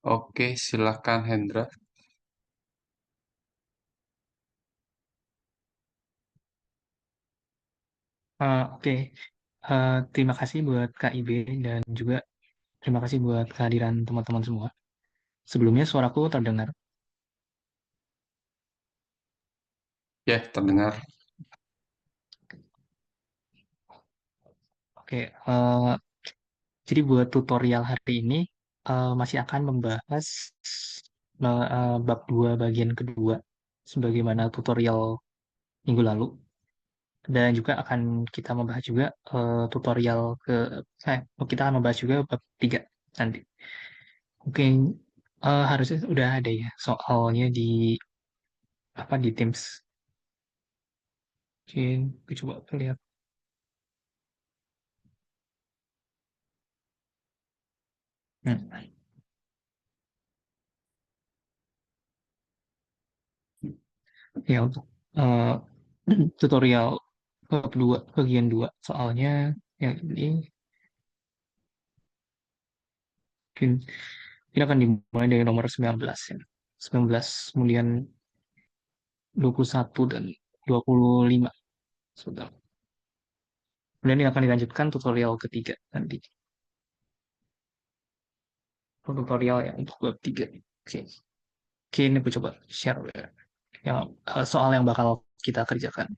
Oke, silakan Hendra. Oke. Terima kasih buat KIB dan juga terima kasih buat kehadiran teman-teman semua. Sebelumnya suaraku terdengar. Ya, terdengar. Oke. Jadi buat tutorial hari ini masih akan membahas bab 2 bagian kedua sebagaimana tutorial minggu lalu. Dan juga akan kita membahas juga tutorial ke eh, kita akan membahas juga bab 3 nanti. Mungkin harusnya udah ada ya soalnya di apa di Teams. Mungkin aku coba lihat. Hmm. Ya untuk eh, tutorial kedua bagian 2 soalnya yang ini mungkin ini akan dimulai dari nomor 19 ya. 19 kemudian 21 dan 25 sebentar. Kemudian ini akan dilanjutkan tutorial ketiga nanti. Tutorial yang untuk bab 3. Oke. Oke, ini aku coba share ya. Yang soal yang bakal kita kerjakan.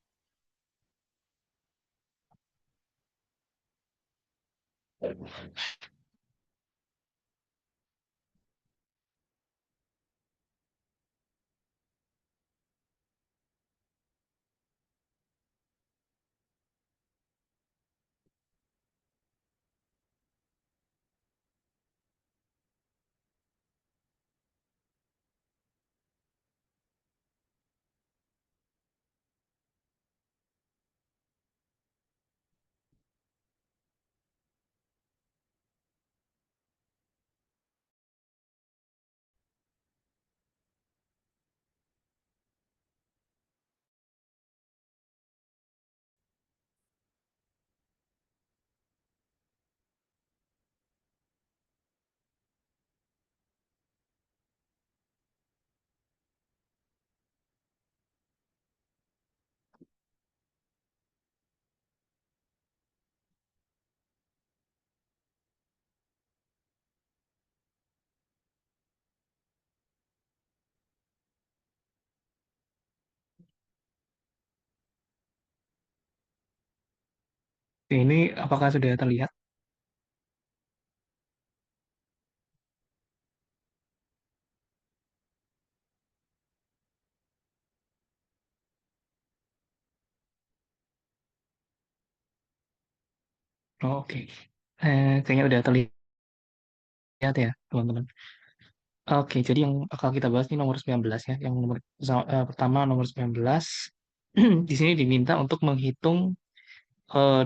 Oke, ini apakah sudah terlihat? Oh, oke. Kayaknya udah terlihat ya, teman-teman. Oke, jadi yang bakal kita bahas ini nomor 19 ya. Yang nomor pertama nomor 19. Di sini diminta untuk menghitung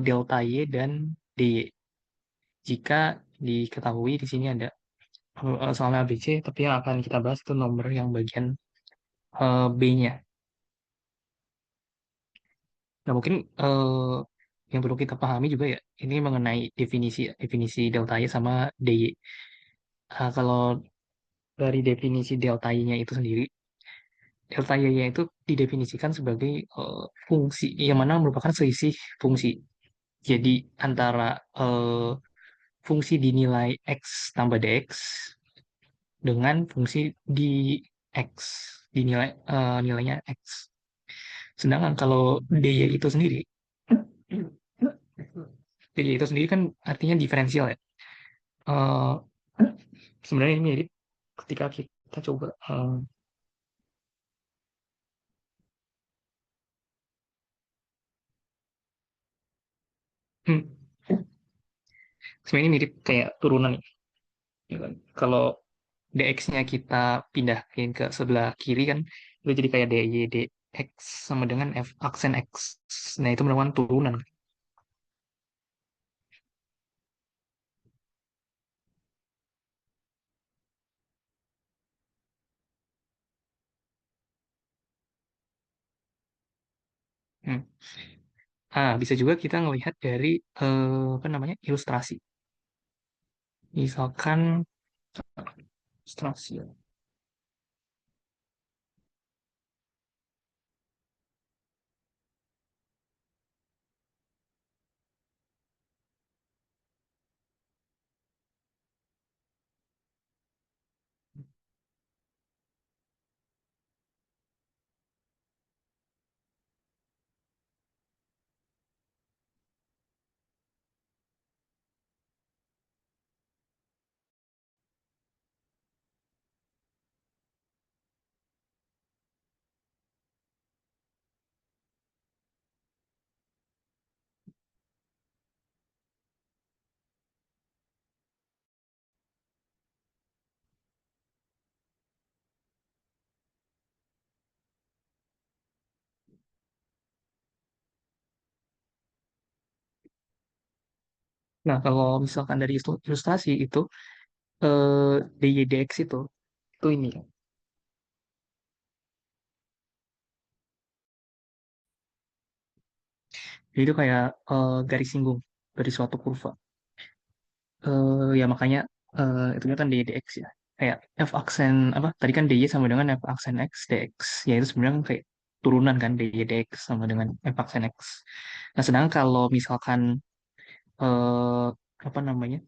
delta Y dan DY. Jika diketahui di sini ada soalnya ABC, tapi yang akan kita bahas itu nomor yang bagian B-nya. Nah, mungkin yang perlu kita pahami juga ya, ini mengenai definisi definisi delta Y sama DY. Kalau dari definisi delta Y-nya itu sendiri, delta Y-nya itu didefinisikan sebagai fungsi yang mana merupakan selisih fungsi. Jadi antara fungsi dinilai X tambah DX dengan fungsi di X dinilai nilainya X. Sedangkan kalau DY itu sendiri, DY itu sendiri kan artinya diferensial ya. Eh, Sebenarnya ini mirip ketika kita coba hmm, sebenarnya ini mirip kayak turunan ya kan. Kalau dx-nya kita pindahin ke sebelah kiri kan itu jadi kayak dy dx sama dengan f aksen x. Nah, itu merupakan turunan. Hmm. Bisa juga kita ngelihat dari apa namanya ilustrasi. Misalkan Ilustrasi ya. Nah, kalau misalkan dari ilustrasi itu, DYDX itu ini ya. Jadi itu kayak garis singgung dari suatu kurva. Ya makanya itu kan DYDX ya. Kayak F aksen apa? Tadi kan DY sama dengan F aksen X, DX. Ya itu sebenarnya kan kayak turunan kan DYDX sama dengan F aksen X. Nah, sedangkan kalau misalkan eh, apa namanya?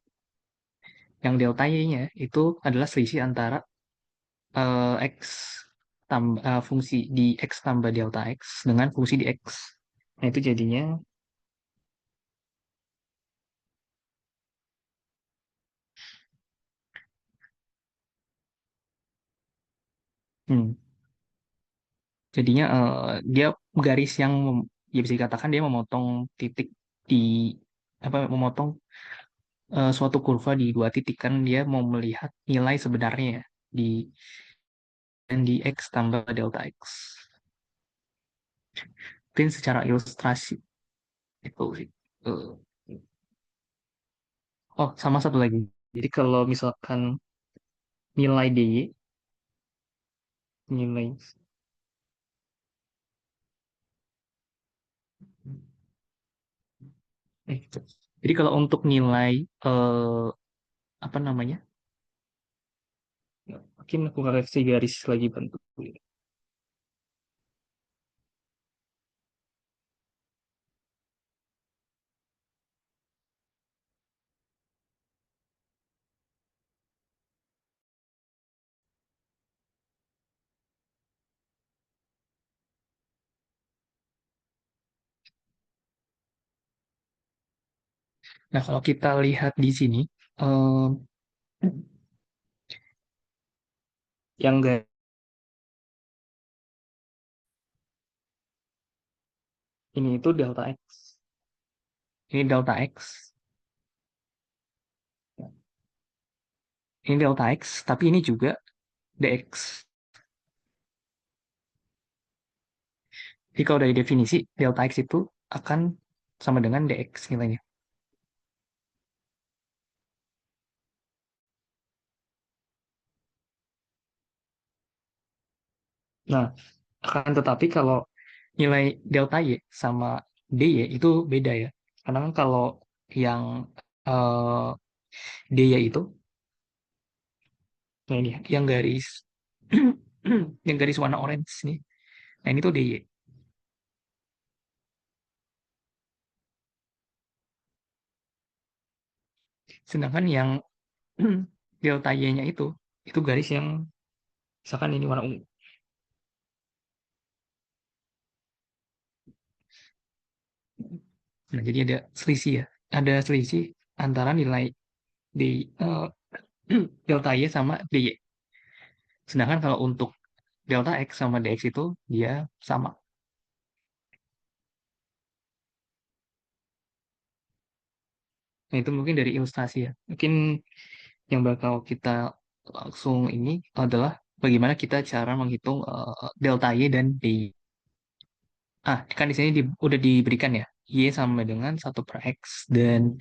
Yang delta Y-nya itu adalah selisih antara X tambah fungsi di X tambah delta X dengan fungsi di X. Nah, itu jadinya hmm, jadinya dia garis yang ya bisa dikatakan dia memotong titik di apa memotong suatu kurva di dua titik kan dia mau melihat nilai sebenarnya ya, di dan di X tambah delta X. Mungkin secara ilustrasi itu sih. Eh, oh, sama satu lagi. Jadi kalau misalkan nilai DY, nilai gitu. Jadi kalau untuk nilai apa namanya? Mungkin aku koreksi garis lagi bentuk. Nah, kalau kita lihat di sini, eh, yang ini itu delta X. Ini delta X. Ini delta X, tapi ini juga dx. Jadi kalau dari definisi, delta X itu akan sama dengan dx nilainya. Nah, akan tetapi kalau nilai delta Y sama dy itu beda ya. Karena kan kalau yang eh, dy itu, nah ini yang garis yang garis warna orange nih. Nah, ini tuh dy. Sedangkan yang delta Y-nya itu garis yang misalkan ini warna ungu. Nah, jadi ada selisih ya. Ada selisih antara nilai di delta Y sama dy. Sedangkan kalau untuk delta X sama dx itu dia sama. Nah, itu mungkin dari ilustrasi ya. Mungkin yang bakal kita langsung ini adalah bagaimana kita cara menghitung delta Y dan dy. Kan di sini udah diberikan ya. Y sama dengan 1/X dan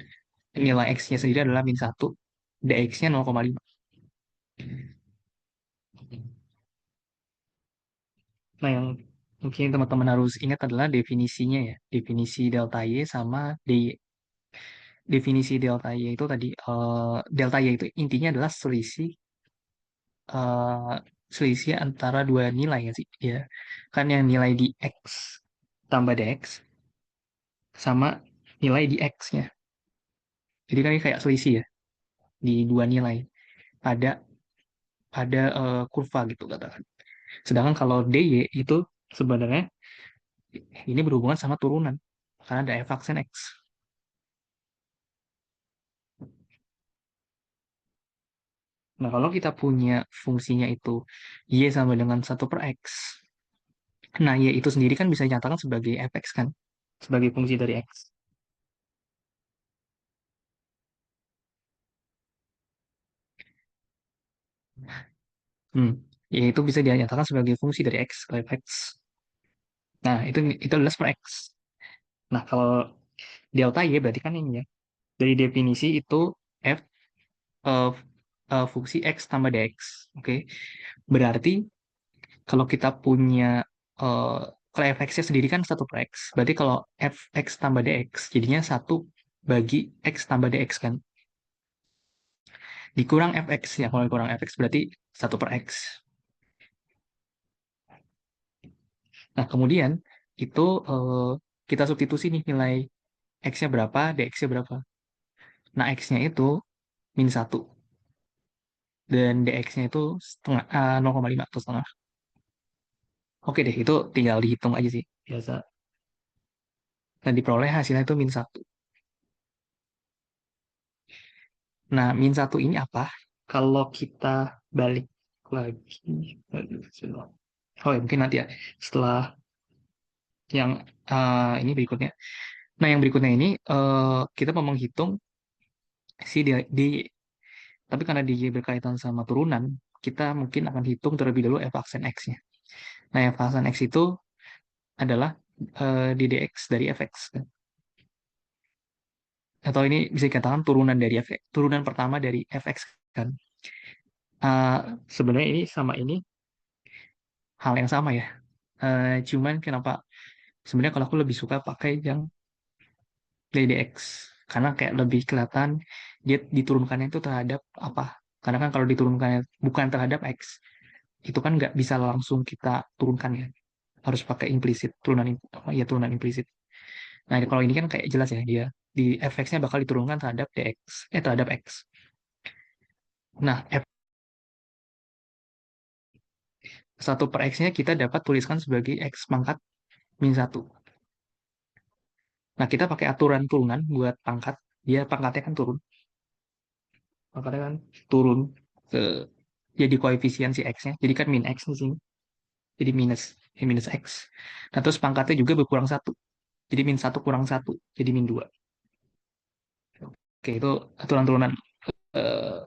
nilai X-nya sendiri adalah min 1, dx-nya 0,5. Nah, yang mungkin teman-teman harus ingat adalah definisinya ya. Definisi delta Y sama dy. Definisi delta Y itu tadi, delta Y itu intinya adalah selisih eh, selisih antara dua nilai ya sih. Ya, kan yang nilai di X tambah dx sama nilai di X-nya. Jadi kan ini kayak selisih ya di dua nilai pada kurva gitu katakan. Sedangkan kalau dy itu sebenarnya ini berhubungan sama turunan karena ada f aksen X. Nah, kalau kita punya fungsinya itu y sama dengan satu per X, nah y itu sendiri kan bisa dinyatakan sebagai fx kan, sebagai fungsi dari X. Hmm. Y itu bisa dinyatakan sebagai fungsi dari X, fx. Nah, itu adalah per X. Nah, kalau delta Y berarti kan ini ya. Dari definisi itu F eh, fungsi X tambah dx. Oke. Berarti kalau kita punya eh, kalau fx-nya sendiri kan satu per X. Berarti kalau fx tambah dx jadinya satu bagi X tambah dx kan. Dikurang fx ya. Kalau dikurang fx berarti satu per X. Nah, kemudian itu kita substitusi nih nilai X-nya berapa, dx-nya berapa. Nah, X-nya itu min satu dan dx-nya itu setengah 0,5 atau setengah. Oke deh, itu tinggal dihitung aja sih biasa. Dan diperoleh hasilnya itu min satu. Nah, min satu ini apa? Kalau kita balik lagi, oh ya mungkin nanti ya setelah yang ini berikutnya. Nah, yang berikutnya ini kita mau menghitung si dy. Tapi karena dy berkaitan sama turunan, kita mungkin akan hitung terlebih dahulu f aksen x-nya. Nah, f aksen x itu adalah ddx dari fx. Atau ini bisa dikatakan turunan dari turunan pertama dari fx kan. Uh, Sebenarnya ini sama ini hal yang sama ya. Cuman kenapa sebenarnya kalau aku lebih suka pakai yang ddx karena kayak lebih kelihatan dia diturunkannya itu terhadap apa. Karena kan kalau diturunkannya bukan terhadap x itu kan nggak bisa langsung kita turunkan ya, harus pakai implisit ya turunan implisit. Nah, kalau ini kan kayak jelas ya, dia di fx-nya bakal diturunkan terhadap dx terhadap x. Nah, satu per X-nya kita dapat tuliskan sebagai X pangkat min satu. Nah, kita pakai aturan turunan buat pangkat. Dia pangkatnya kan turun. Pangkatnya kan turun ke jadi koefisien si X-nya. Jadi kan min X di sini. Jadi minus X. Nah, terus pangkatnya juga berkurang satu. Jadi min satu kurang satu. Jadi min dua. Oke, itu aturan turunan eh,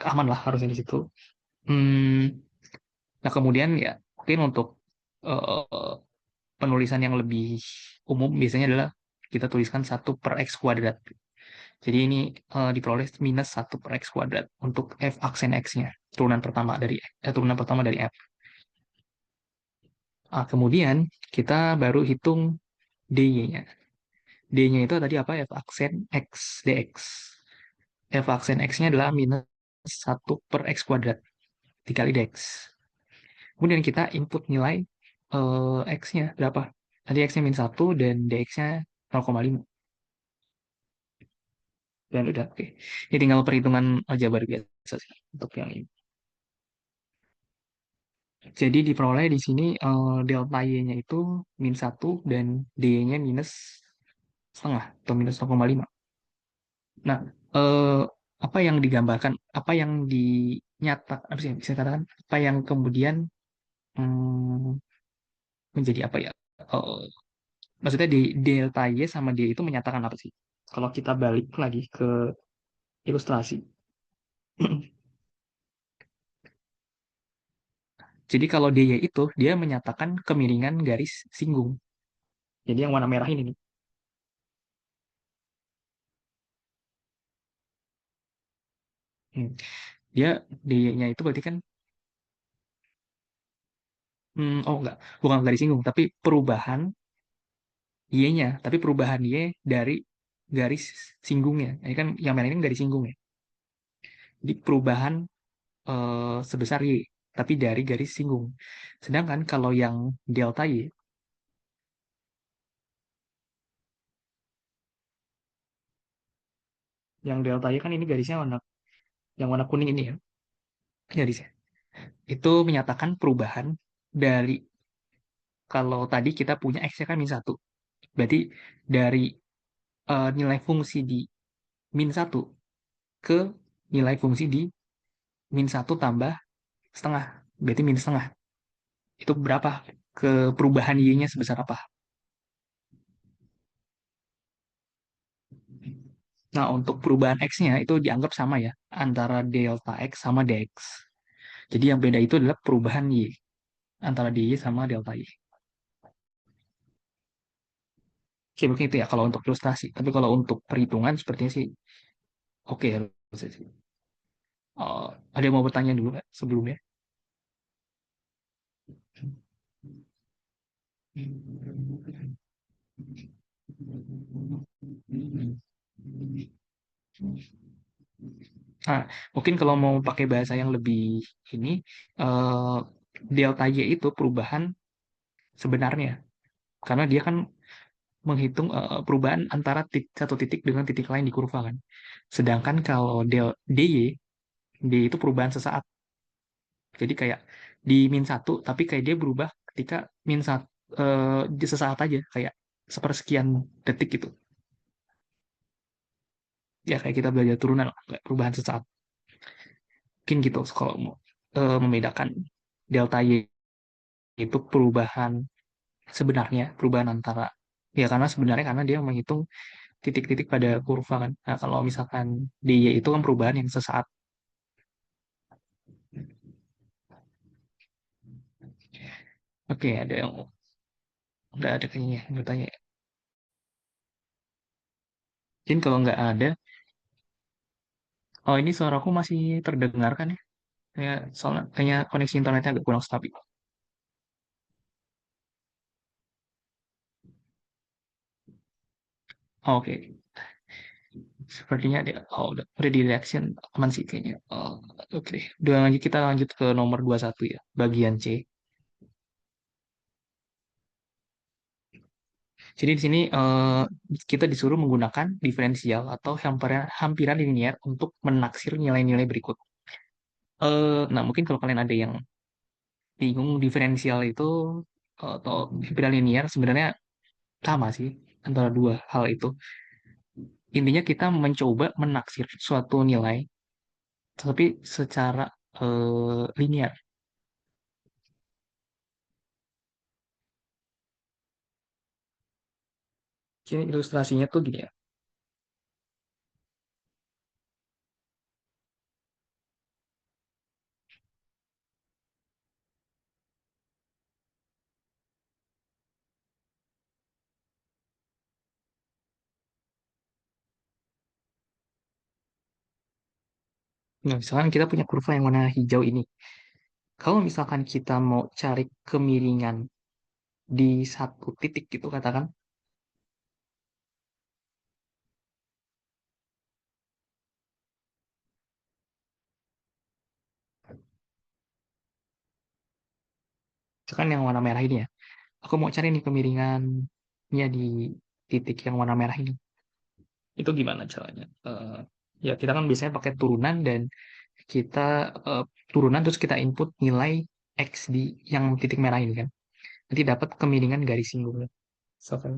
aman lah harusnya di situ. Hmm, nah, kemudian ya mungkin untuk eh, penulisan yang lebih umum biasanya adalah kita tuliskan satu per X kuadrat. Jadi ini diperoleh minus satu per X kuadrat untuk F aksen X-nya. Turunan pertama dari F. Kemudian kita baru hitung dy-nya. D-nya itu tadi apa? F aksen X, dx. F aksen X-nya adalah minus satu per X kuadrat dikali dx. Kemudian kita input nilai X-nya berapa? Tadi X-nya min satu dan dx-nya 0,5. Dan udah, oke. Ini tinggal perhitungan aljabar biasa sih untuk yang ini. Jadi diperoleh di sini delta Y-nya itu min satu dan D-nya minus setengah atau minus 0,5. Nah, eh, apa yang digambarkan, apa yang apa sih bisa katakan, apa yang kemudian hmm, menjadi apa ya? Eh, Maksudnya di delta Y sama D itu menyatakan apa sih? Kalau kita balik lagi ke ilustrasi. Jadi kalau DY itu dia menyatakan kemiringan garis singgung. Jadi yang warna merah ini nih. Hmm. Dia DY-nya itu berarti kan oh enggak, bukan garis singgung, tapi perubahan Y-nya, tapi perubahan Y dari garis singgungnya. Ini kan yang merah ini kan garis singgung ya. Jadi perubahan sebesar Y, tapi dari garis singgung. Sedangkan kalau yang delta Y, yang delta Y kan ini garisnya yang warna kuning ini ya, garisnya. Itu menyatakan perubahan dari, kalau tadi kita punya X-nya kan min 1. Berarti dari nilai fungsi di min 1 ke nilai fungsi di min 1 tambah setengah. Berarti min setengah. Itu berapa? Ke perubahan Y-nya sebesar apa? Nah, untuk perubahan X-nya itu dianggap sama ya, antara delta X sama dx. Jadi yang beda itu adalah perubahan Y, antara dy sama delta Y. Oke, mungkin itu ya kalau untuk ilustrasi. Tapi kalau untuk perhitungan sepertinya sih oke harusnya sih. Ada yang mau bertanya dulu nggak sebelumnya? Nah, mungkin kalau mau pakai bahasa yang lebih ini, eh, delta Y itu perubahan sebenarnya. Karena dia kan menghitung perubahan antara satu titik dengan titik lain di kurva kan. Sedangkan kalau DY, DY itu perubahan sesaat. Jadi kayak di min satu, tapi kayak dia berubah ketika min satu, di sesaat aja, kayak sepersekian detik gitu. Ya kayak kita belajar turunan lah, kayak perubahan sesaat. Mungkin gitu kalau mau membedakan delta Y itu perubahan sebenarnya, perubahan antara, ya karena sebenarnya karena dia menghitung titik-titik pada kurva kan. Nah, kalau misalkan DY itu kan perubahan yang sesaat. Oke, ada yang udah ada kayaknya yang bertanya. Mungkin kalau nggak ada, oh ini suaraku masih terdengar kan ya? Kayak soalnya kayaknya koneksi internetnya agak kurang stabil. Oke, sepertinya ada. Oh, udah di reaction aman sih kayaknya. Oh, oke, udah lanjut, kita lanjut ke nomor 21 ya, bagian C. Jadi di sini kita disuruh menggunakan diferensial atau hampiran linier untuk menaksir nilai-nilai berikut. Nah, mungkin kalau kalian ada yang bingung diferensial itu atau hampiran linier, sebenarnya sama sih antara dua hal itu. Intinya kita mencoba menaksir suatu nilai, tapi secara linear. Jadi ilustrasinya tuh gini ya. Nah, misalkan kita punya kurva yang warna hijau ini. Kalau misalkan kita mau cari kemiringan di satu titik gitu katakan, misalkan yang warna merah ini ya. Aku mau cari nih kemiringannya di titik yang warna merah ini. Itu gimana caranya? Ya kita kan biasanya pakai turunan dan kita eh, turunan terus kita input nilai X di yang titik merah ini kan. Nanti dapat kemiringan garis singgungnya. So, kan,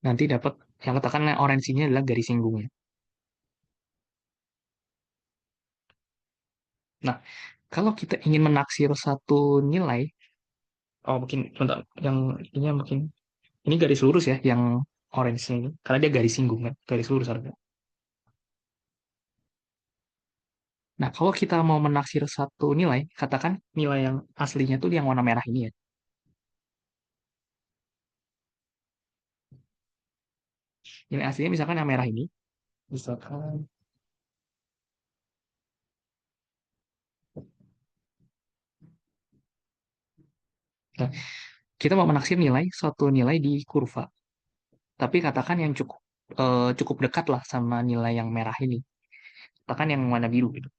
nanti dapat yang katakan orange ini adalah garis singgungnya. Nah, kalau kita ingin menaksir satu nilai, oh mungkin bentar, yang ini mungkin ini garis lurus ya, yang orange ini, karena dia garis singgung kan, garis lurus harusnya. Nah, kalau kita mau menaksir satu nilai, katakan nilai yang aslinya tuh yang warna merah ini ya. Nilai aslinya misalkan yang merah ini, misalkan, nah, kita mau menaksir nilai suatu nilai di kurva, tapi katakan yang cukup dekat lah sama nilai yang merah ini, katakan yang warna biru gitu.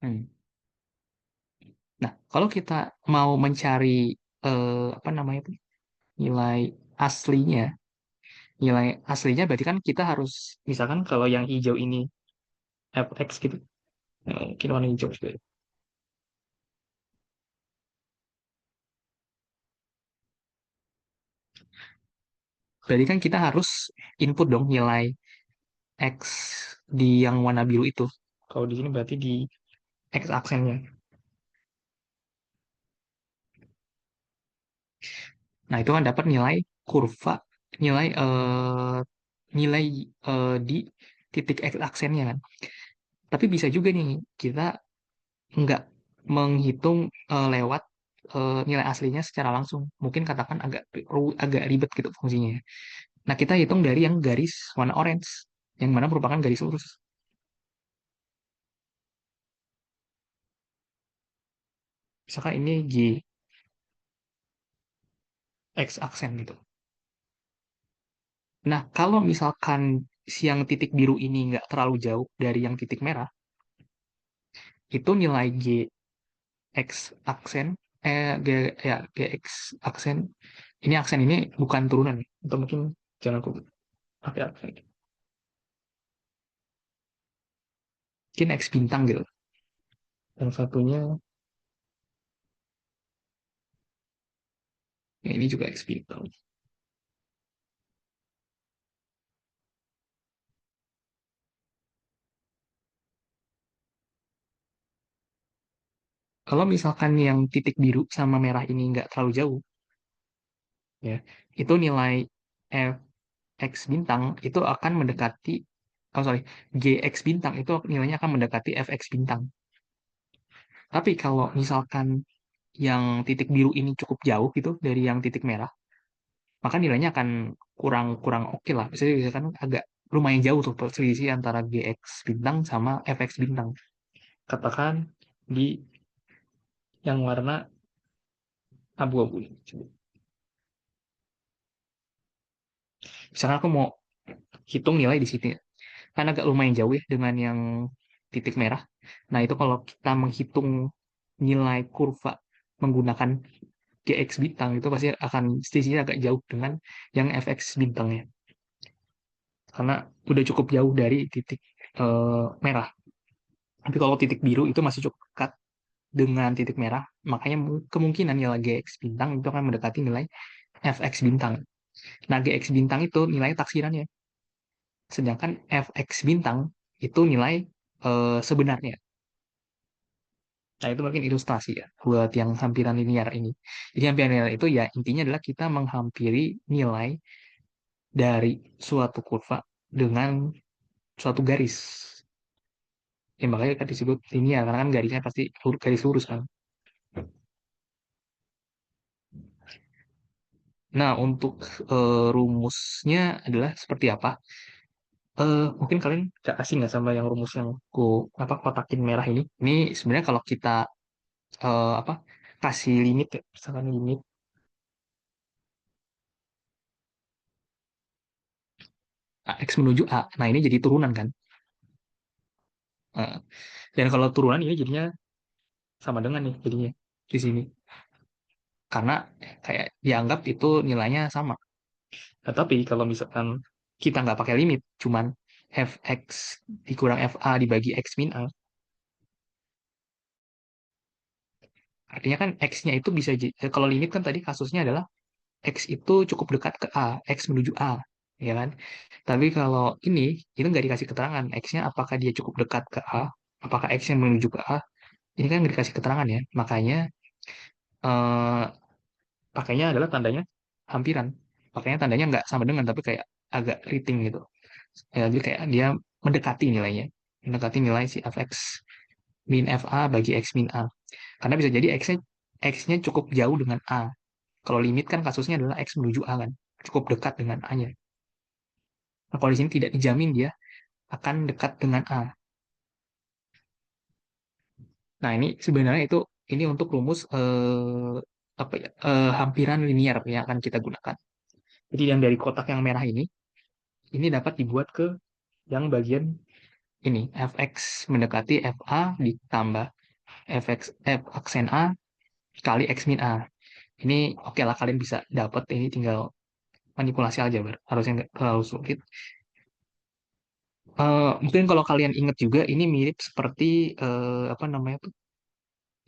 Hmm. Nah, kalau kita mau mencari apa namanya itu nilai aslinya, nilai aslinya berarti kan kita harus misalkan kalau yang hijau ini fx gitu, mungkin warna hijau juga. Berarti kan kita harus input dong nilai x di yang warna biru itu. Kalau di sini berarti di x aksennya. Nah, itu kan dapat nilai kurva, nilai nilai di titik x aksennya kan. Tapi bisa juga nih kita nggak menghitung lewat nilai aslinya secara langsung. Mungkin katakan agak ribet gitu fungsinya. Nah, kita hitung dari yang garis warna orange, yang mana merupakan garis lurus. Misalkan ini X aksen gitu. Nah, kalau misalkan siang titik biru ini nggak terlalu jauh dari yang titik merah, itu nilai X aksen, G, ya, GX aksen, ini aksen ini bukan turunan, ya. Atau mungkin jangan aku pakai aksen. Mungkin X bintang gitu. Yang satunya, ya ini juga X bintang. Kalau misalkan yang titik biru sama merah ini nggak terlalu jauh, ya, itu nilai X bintang itu akan mendekati, oh sorry, GX bintang itu nilainya akan mendekati FX bintang. Tapi kalau misalkan yang titik biru ini cukup jauh gitu dari yang titik merah, maka nilainya akan kurang kurang oke lah. Misalkan agak lumayan jauh tuh selisih antara GX bintang sama FX bintang. Katakan di yang warna abu-abu ini. Misalkan aku mau hitung nilai di sini, kan agak lumayan jauh ya dengan yang titik merah. Nah, itu kalau kita menghitung nilai kurva menggunakan GX bintang, itu pasti akan selisihnya agak jauh dengan yang FX bintangnya. Karena udah cukup jauh dari titik merah. Tapi kalau titik biru itu masih cukup dekat dengan titik merah, makanya kemungkinan nilai GX bintang itu akan mendekati nilai FX bintang. Nah, GX bintang itu nilai taksirannya, sedangkan FX bintang itu nilai sebenarnya. Nah, itu mungkin ilustrasi ya buat yang hampiran linear ini. Jadi hampiran linear itu ya intinya adalah kita menghampiri nilai dari suatu kurva dengan suatu garis. Ya makanya kan disebut linear karena kan garisnya pasti garis lurus kan. Nah, untuk rumusnya adalah seperti apa? Mungkin kalian gak asing nggak sama yang rumus yang aku apa kotakin merah ini? Ini sebenarnya kalau kita apa kasih limit ya, misalkan limit AX menuju A. Nah, ini jadi turunan kan. Eh, dan kalau turunan ini jadinya sama dengan nih jadinya di sini. Karena kayak dianggap itu nilainya sama. Nah, tapi kalau misalkan kita nggak pakai limit, cuman fx dikurang fa dibagi x min a, artinya kan x-nya itu bisa kalau limit kan tadi kasusnya adalah x itu cukup dekat ke a, x menuju a, ya kan? Tapi kalau ini itu nggak dikasih keterangan x-nya apakah dia cukup dekat ke a, apakah x-nya menuju ke a, ini kan nggak dikasih keterangan ya, makanya eh, pakainya adalah tandanya hampiran. Pakainya tandanya nggak sama dengan tapi kayak agak riting gitu. Ya, jadi kayak dia mendekati nilainya, mendekati nilai si fx min fa bagi x min a. Karena bisa jadi x-nya cukup jauh dengan a. Kalau limit kan kasusnya adalah x menuju a kan, cukup dekat dengan a-nya. Nah, kalau di sini tidak dijamin dia akan dekat dengan A. Nah, ini sebenarnya ini untuk rumus apa ya, hampiran linear yang akan kita gunakan. Jadi yang dari kotak yang merah ini dapat dibuat ke yang bagian ini, fx mendekati fa ditambah fx f aksen a kali x min a. Ini oke lah, kalian bisa dapat ini, tinggal manipulasi aljabar. Harusnya nggak terlalu sulit. Mungkin kalau kalian ingat juga, ini mirip seperti apa namanya tuh,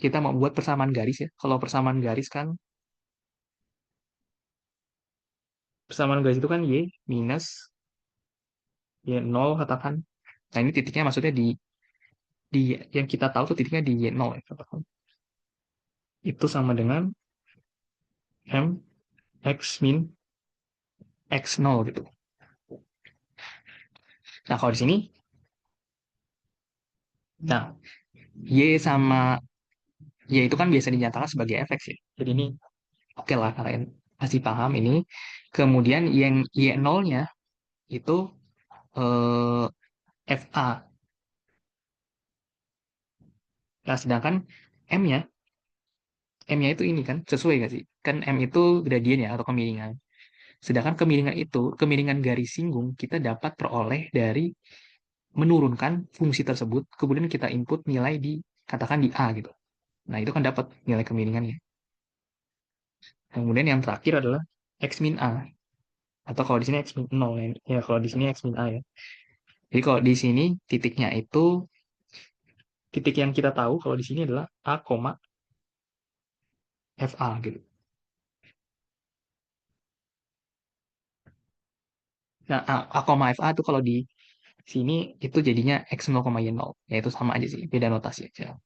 kita mau buat persamaan garis ya. Kalau persamaan garis kan, persamaan garis itu kan y minus y nol katakan. Nah, ini titiknya maksudnya di yang kita tahu tuh titiknya di y nol ya, katakan. Itu sama dengan m x min x nol gitu. Nah, kalau di sini, nah, y sama y itu kan biasa dinyatakan sebagai fx ya. Jadi ini oke lah, kalian pasti paham ini. Kemudian yang y nolnya itu fa. Nah, sedangkan m-nya M-nya itu ini kan sesuai gak sih? Kan M itu gradien ya atau kemiringan. Sedangkan kemiringan garis singgung kita dapat peroleh dari menurunkan fungsi tersebut, kemudian kita input nilai di, katakan di A gitu. Nah, itu kan dapat nilai kemiringannya. Kemudian yang terakhir adalah X min A. Atau kalau di sini X min 0 ya. Ya, kalau di sini X min A ya. Jadi kalau di sini titiknya itu, titik yang kita tahu kalau di sini adalah A, FA gitu. Nah, A, FA itu kalau di sini itu jadinya X0, Y0. Ya itu sama aja sih, beda notasi aja.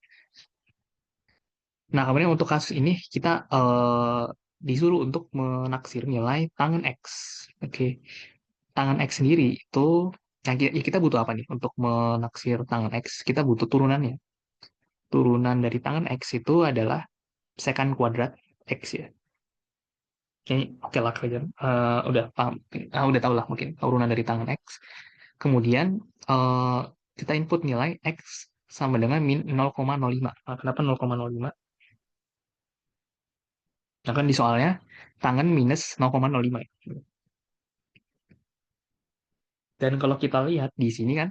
Nah, kemudian untuk kasus ini kita disuruh untuk menaksir nilai tangen X. Oke, tangen X sendiri itu yang kita butuh apa nih untuk menaksir tangen X? Kita butuh turunannya. Turunan dari tangen X itu adalah secant kuadrat X ya. Oke, oke lah kalian udah paham, udah tahu lah mungkin turunan dari tangen X. Kemudian eh, kita input nilai X sama dengan min 0,05. Nah, kenapa 0,05? Nah, kan di soalnya tangan minus 0,05 ya. Dan kalau kita lihat di sini kan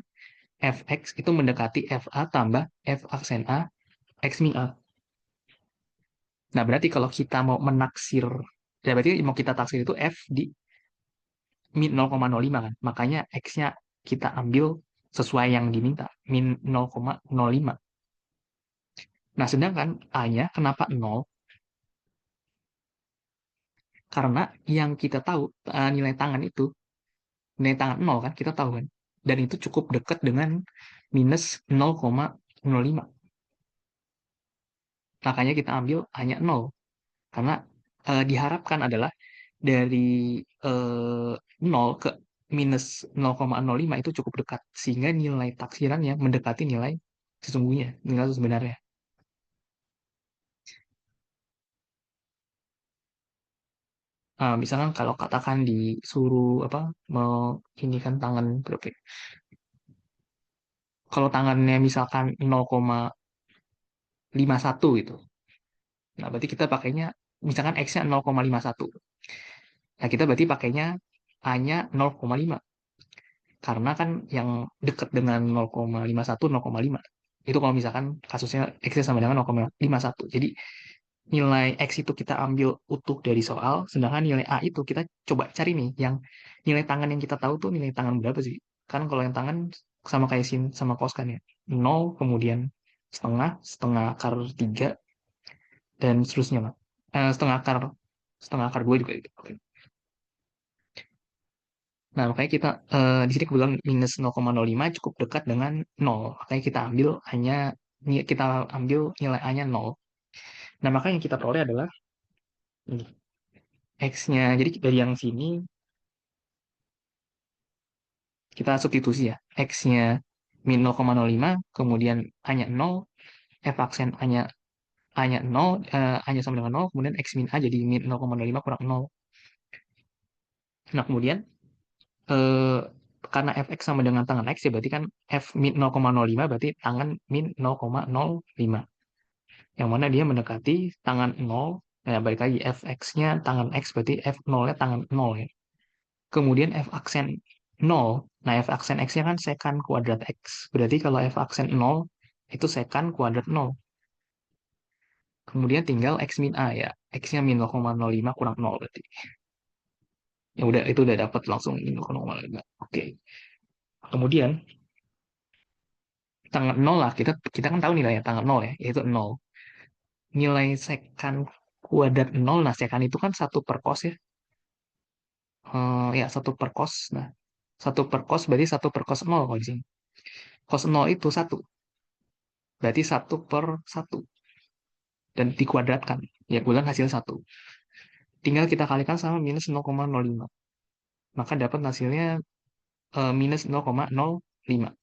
fx itu mendekati fa tambah f aksen a x min a. Nah, berarti kalau kita mau menaksir, ya berarti mau kita taksir itu f di min 0,05 kan. Makanya x-nya kita ambil sesuai yang diminta, min 0,05. Nah, sedangkan a-nya kenapa 0? Karena yang kita tahu nilai tangan itu, nilai tangan 0 kan, kita tahu kan. Dan itu cukup dekat dengan minus 0,05. Makanya kita ambil hanya 0. Karena diharapkan adalah dari 0 ke minus 0,05 itu cukup dekat. Sehingga nilai taksirannya mendekati nilai sesungguhnya, nilai sebenarnya. Misalkan kalau katakan disuruh apa, mau ini kan tangan berapa ya? Kalau tangannya misalkan 0,51 gitu. Nah, berarti kita pakainya misalkan X-nya 0,51. Nah, kita berarti pakainya hanya 0,5. Karena kan yang dekat dengan 0,51, 0,5. Itu kalau misalkan kasusnya X sama dengan 0,51. Jadi nilai X itu kita ambil utuh dari soal, sedangkan nilai A itu kita coba cari nih, yang nilai tangan yang kita tahu tuh nilai tangan berapa sih? Kan kalau yang tangan sama kayak sin sama cos kan ya. 0, kemudian setengah, setengah akar 3, dan seterusnya lah. Setengah akar 2 juga gitu. Oke. Nah, makanya kita di sini kebetulan minus 0,05 cukup dekat dengan 0. Makanya kita ambil nilai A-nya 0. Nah, maka yang kita peroleh adalah ini, X-nya. Jadi dari yang sini kita substitusi ya. X-nya min 0,05, kemudian A-nya 0, F aksen A-nya 0, A-nya sama dengan 0, kemudian X min A jadi min 0,05 kurang 0. Nah, kemudian eh, karena fx sama dengan tangan x ya berarti kan f min 0,05 berarti tangan min 0,05. Yang mana dia mendekati tangan 0. Nah, balik lagi fx-nya tangan x berarti f 0-nya tangan 0 ya. Kemudian f aksen 0. Nah, f aksen x-nya kan sekan kuadrat x. Berarti kalau f aksen 0 itu sekan kuadrat 0. Kemudian tinggal x min a ya. X-nya min 0,05 kurang 0 berarti. Ya udah, itu udah dapat langsung min 0,05. Oke. Kemudian tangan 0 lah, kita kita kan tahu nilainya tangan 0 ya, yaitu 0. Nilai sekan kuadrat 0, nah sekan itu kan satu per cos ya. Ya, satu per cos. Nah, satu per cos berarti satu per cos 0 kalau di sini. Cos 0 itu satu. Berarti satu per satu. Dan dikuadratkan. Ya, bulan hasil satu. Tinggal kita kalikan sama minus 0,05. Maka dapat hasilnya minus 0,05.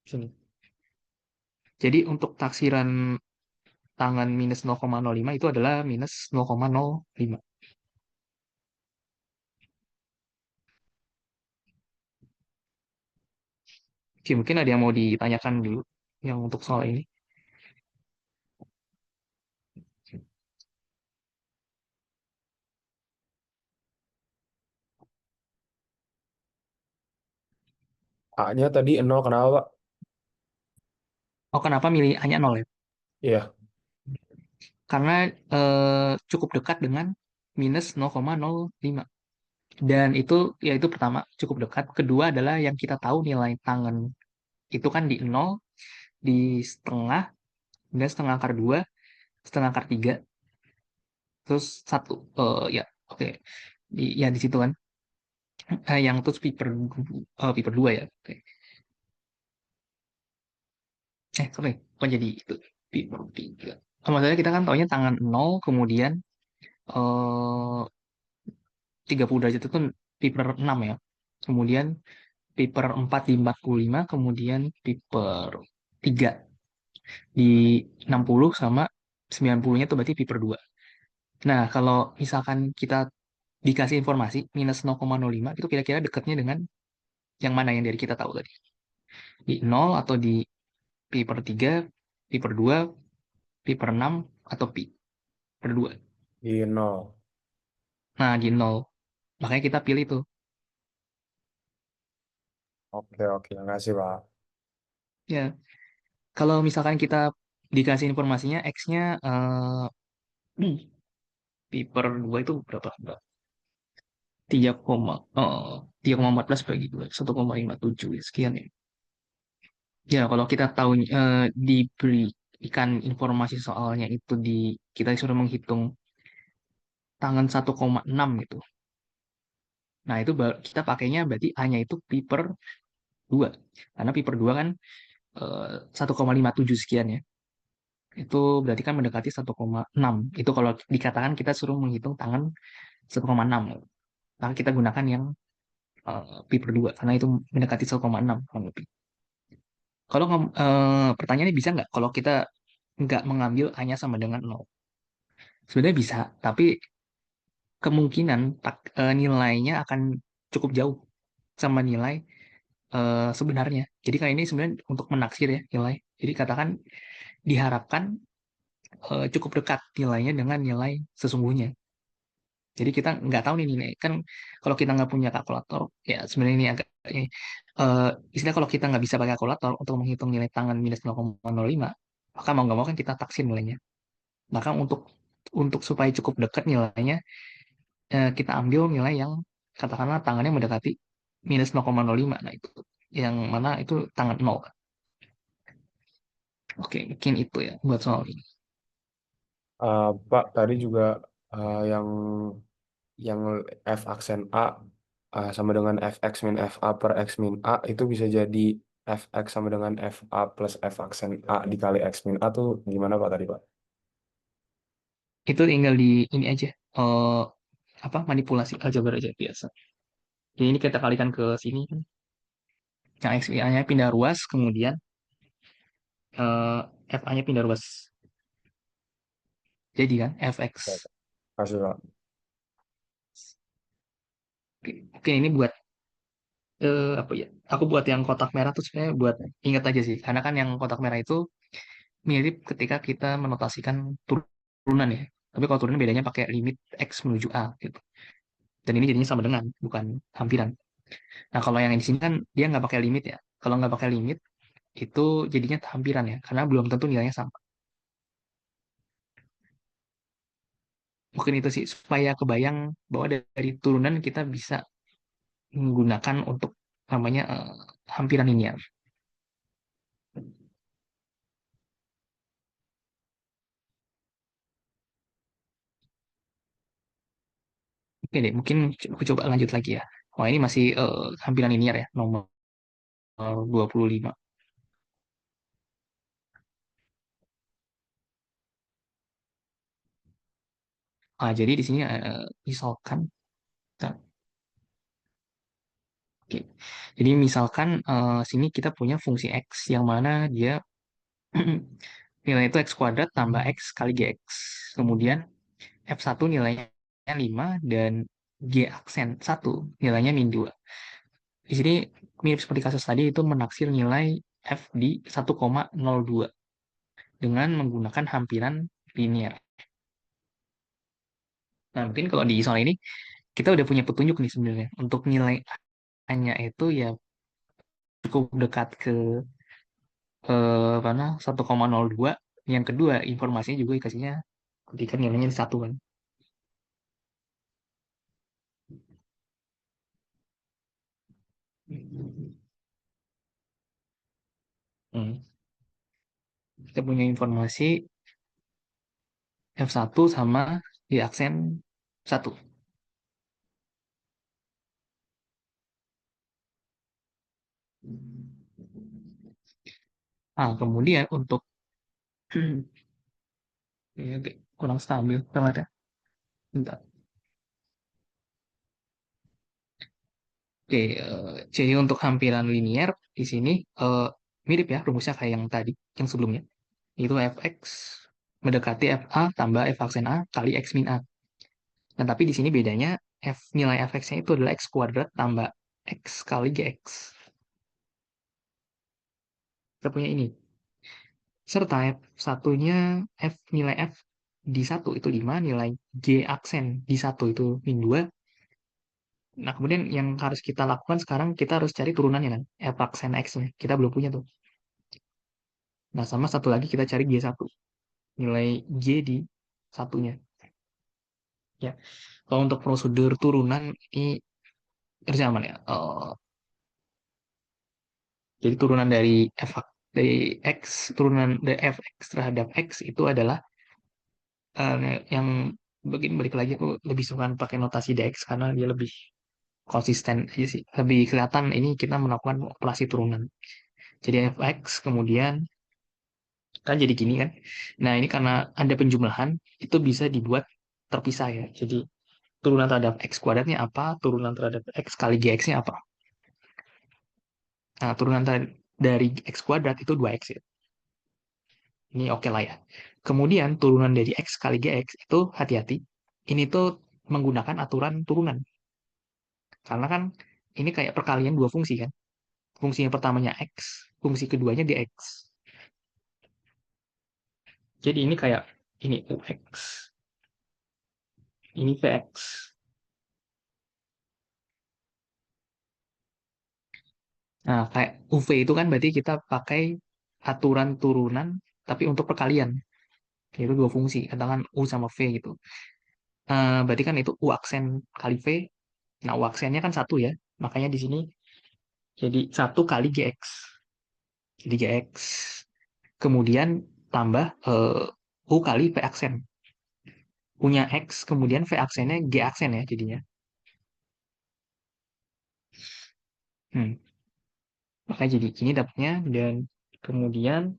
Sini. Jadi untuk taksiran tangan minus 0,05 itu adalah minus 0,05. Oke, mungkin ada yang mau ditanyakan dulu yang untuk soal ini. A-nya tadi 0 kenapa, Pak? Oh, kenapa milih hanya 0 ya? Iya. Karena cukup dekat dengan minus 0,05. Dan itu, ya itu pertama, cukup dekat. Kedua adalah yang kita tahu nilai tangan itu kan di 0, di setengah, dan setengah akar 2, setengah akar 3, terus 1. Ya, oke. Ya di situ kan. Yang terus piper 2 ya. Oke. Sorry. Kok jadi itu? Piper 3. Maksudnya kita kan taunya tangan 0, kemudian 30 derajat itu piper 6 ya. Kemudian piper 4 di 45, kemudian piper 3 di 60 sama 90-nya itu berarti piper 2. Nah, kalau misalkan kita dikasih informasi minus 0,05 itu kira-kira dekatnya dengan yang mana yang dari kita tahu tadi? Di 0 atau di piper 3, piper 2, piper 6 atau pi per 2. Di 0. Nah, di 0. Makanya kita pilih tuh. Oke, oke. Makasih, Pak. Ya, kalau misalkan kita dikasih informasinya X-nya pi per 2 itu berapa? 3,14 bagi 2, 1,57 ya, sekian ya. Ya, kalau kita tahu diberikan informasi soalnya itu kita disuruh menghitung tangan 1,6 gitu. Nah, itu kita pakainya berarti hanya itu pi per 2. Karena pi per 2 kan 1,57 sekian ya. Itu berarti kan mendekati 1,6. Itu kalau dikatakan kita suruh menghitung tangan 1,6. Maka kita gunakan yang pi per 2 karena itu mendekati 1,6 kurang lebih. Kalau pertanyaannya bisa nggak kalau kita nggak mengambil hanya sama dengan 0? Sebenarnya bisa, tapi kemungkinan nilainya akan cukup jauh sama nilai sebenarnya. Jadi kan ini sebenarnya untuk menaksir ya nilai. Jadi katakan diharapkan cukup dekat nilainya dengan nilai sesungguhnya. Jadi kita nggak tahu nih nilai. Kan kalau kita nggak punya kalkulator, ya sebenarnya ini agak ini, istilah kalau kita nggak bisa pakai kalkulator untuk menghitung nilai tangan minus 0,05, maka mau nggak mau kan kita taksir nilainya. Maka untuk supaya cukup dekat nilainya, kita ambil nilai yang katakanlah tangannya mendekati minus 0,05. Nah, itu yang mana itu tangan 0. Oke, mungkin itu ya buat soal ini. Pak, tadi juga yang F aksen A sama dengan Fx min Fa per X min A itu bisa jadi Fx sama dengan Fa plus F aksen A dikali X min A tuh gimana Pak tadi Pak? Itu tinggal di ini aja. eh apa manipulasi aljabar aja biasa. Jadi ini kita kalikan ke sini kan. Yang XA-nya pindah ruas, kemudian eh FA-nya pindah ruas. Jadi kan FX. Oke, kasih Pak. Oke, oke, ini buat apa ya? Aku buat yang kotak merah tuh sebenarnya buat ingat aja sih. Karena kan yang kotak merah itu mirip ketika kita menotasikan turunan ya. Tapi kalau turunan bedanya pakai limit X menuju A gitu. Dan ini jadinya sama dengan, bukan hampiran. Nah, kalau yang di sini kan dia nggak pakai limit ya. Kalau nggak pakai limit, itu jadinya hampiran ya. Karena belum tentu nilainya sama. Mungkin itu sih, supaya kebayang bahwa dari turunan kita bisa menggunakan untuk namanya hampiran linear. Oke deh, mungkin aku coba lanjut lagi ya. Wah, ini masih hampiran linear ya, nomor 25. Jadi di sini misalkan, bentar. Oke. Jadi misalkan sini kita punya fungsi X yang mana dia nilai itu X kuadrat tambah X kali GX. Kemudian F1 nilainya 5 dan G aksen 1 nilainya min 2. Di sini mirip seperti kasus tadi itu menaksir nilai F di 1,02 dengan menggunakan hampiran linear. Nah, mungkin kalau di soal ini kita udah punya petunjuk nih sebenarnya untuk nilai A-nya itu ya cukup dekat ke mana 1,02. Yang kedua, informasinya juga dikasihnya ketika nilainya di satu kan. Hmm. Kita punya informasi F1 sama di aksen satu. Kemudian untuk ini agak kurang stabil banget ya. Bentar. Oke, jadi untuk hampiran linear di sini eh, mirip ya rumusnya kayak yang tadi, yang sebelumnya. Itu fx mendekati fa tambah f aksen a kali x min a. Nah, tapi di sini bedanya nilai fx-nya itu adalah x kuadrat tambah x kali gx. Kita punya ini. Serta f satunya nilai f di satu itu 5, nilai g aksen di satu itu min 2. Nah, kemudian yang harus kita lakukan sekarang, kita harus cari turunannya kan, f aksen x-nya. Kita belum punya tuh. Nah, sama satu lagi kita cari G1, nilai G di satunya. Ya, kalau untuk prosedur turunan ini kerja aman ya. Jadi turunan dari dari X, turunan dari fx terhadap X itu adalah yang begini balik lagi aku lebih suka pakai notasi dx karena dia lebih konsisten aja sih. Lebih kelihatan ini kita melakukan operasi turunan. Jadi fx kemudian kan jadi gini kan. Nah, ini karena ada penjumlahan, itu bisa dibuat terpisah ya. Jadi, turunan terhadap x kuadratnya apa, turunan terhadap x kali gx-nya apa. Nah, dari x kuadrat itu 2x ya. Ini oke lah ya. Kemudian, turunan dari x kali gx itu hati-hati. Ini tuh menggunakan aturan turunan. Karena kan ini kayak perkalian dua fungsi kan. Fungsi yang pertamanya x, fungsi keduanya dx. Jadi ini kayak ini ux, ini vx. Nah, kayak UV itu kan berarti kita pakai aturan turunan, tapi untuk perkalian, yaitu dua fungsi, katakan U sama V gitu. Berarti kan itu U aksen kali V. Nah, U aksennya kan satu ya, makanya di sini jadi satu kali GX. Jadi GX. Kemudian tambah U kali V aksen. U-nya X, kemudian V aksennya G aksen ya jadinya. Hmm. Makanya jadi gini dapatnya, dan kemudian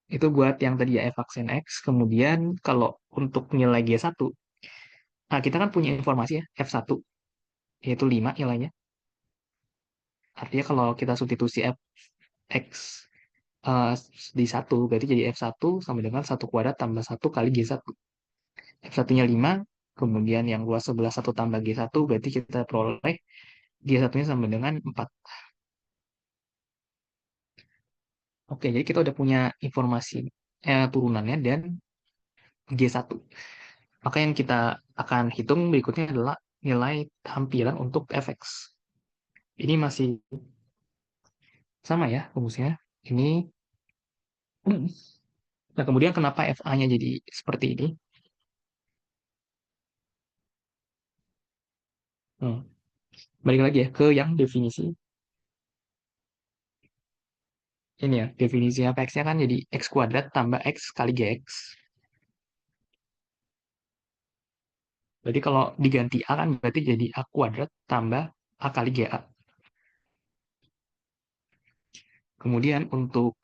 itu buat yang tadi ya F aksen X. Kemudian kalau untuk nilai G1, nah kita kan punya informasi ya F1 yaitu 5 nilainya. Artinya kalau kita substitusi Fx eh, di satu berarti jadi F1 sama dengan satu kuadrat tambah satu kali G1. F1-nya 5, kemudian yang luas sebelah satu tambah G1, berarti kita peroleh G1-nya sama dengan 4. Oke, jadi kita udah punya informasi turunannya dan G1. Maka yang kita akan hitung berikutnya adalah nilai hampiran untuk fx. Ini masih sama ya rumusnya. Ini, nah kemudian kenapa FA-nya jadi seperti ini? Hmm. Balik lagi ya ke yang definisi. Ini ya, definisi fx-nya kan jadi x kuadrat tambah x kali gx. Berarti kalau diganti a kan berarti jadi a kuadrat tambah a kali ga. Kemudian untuk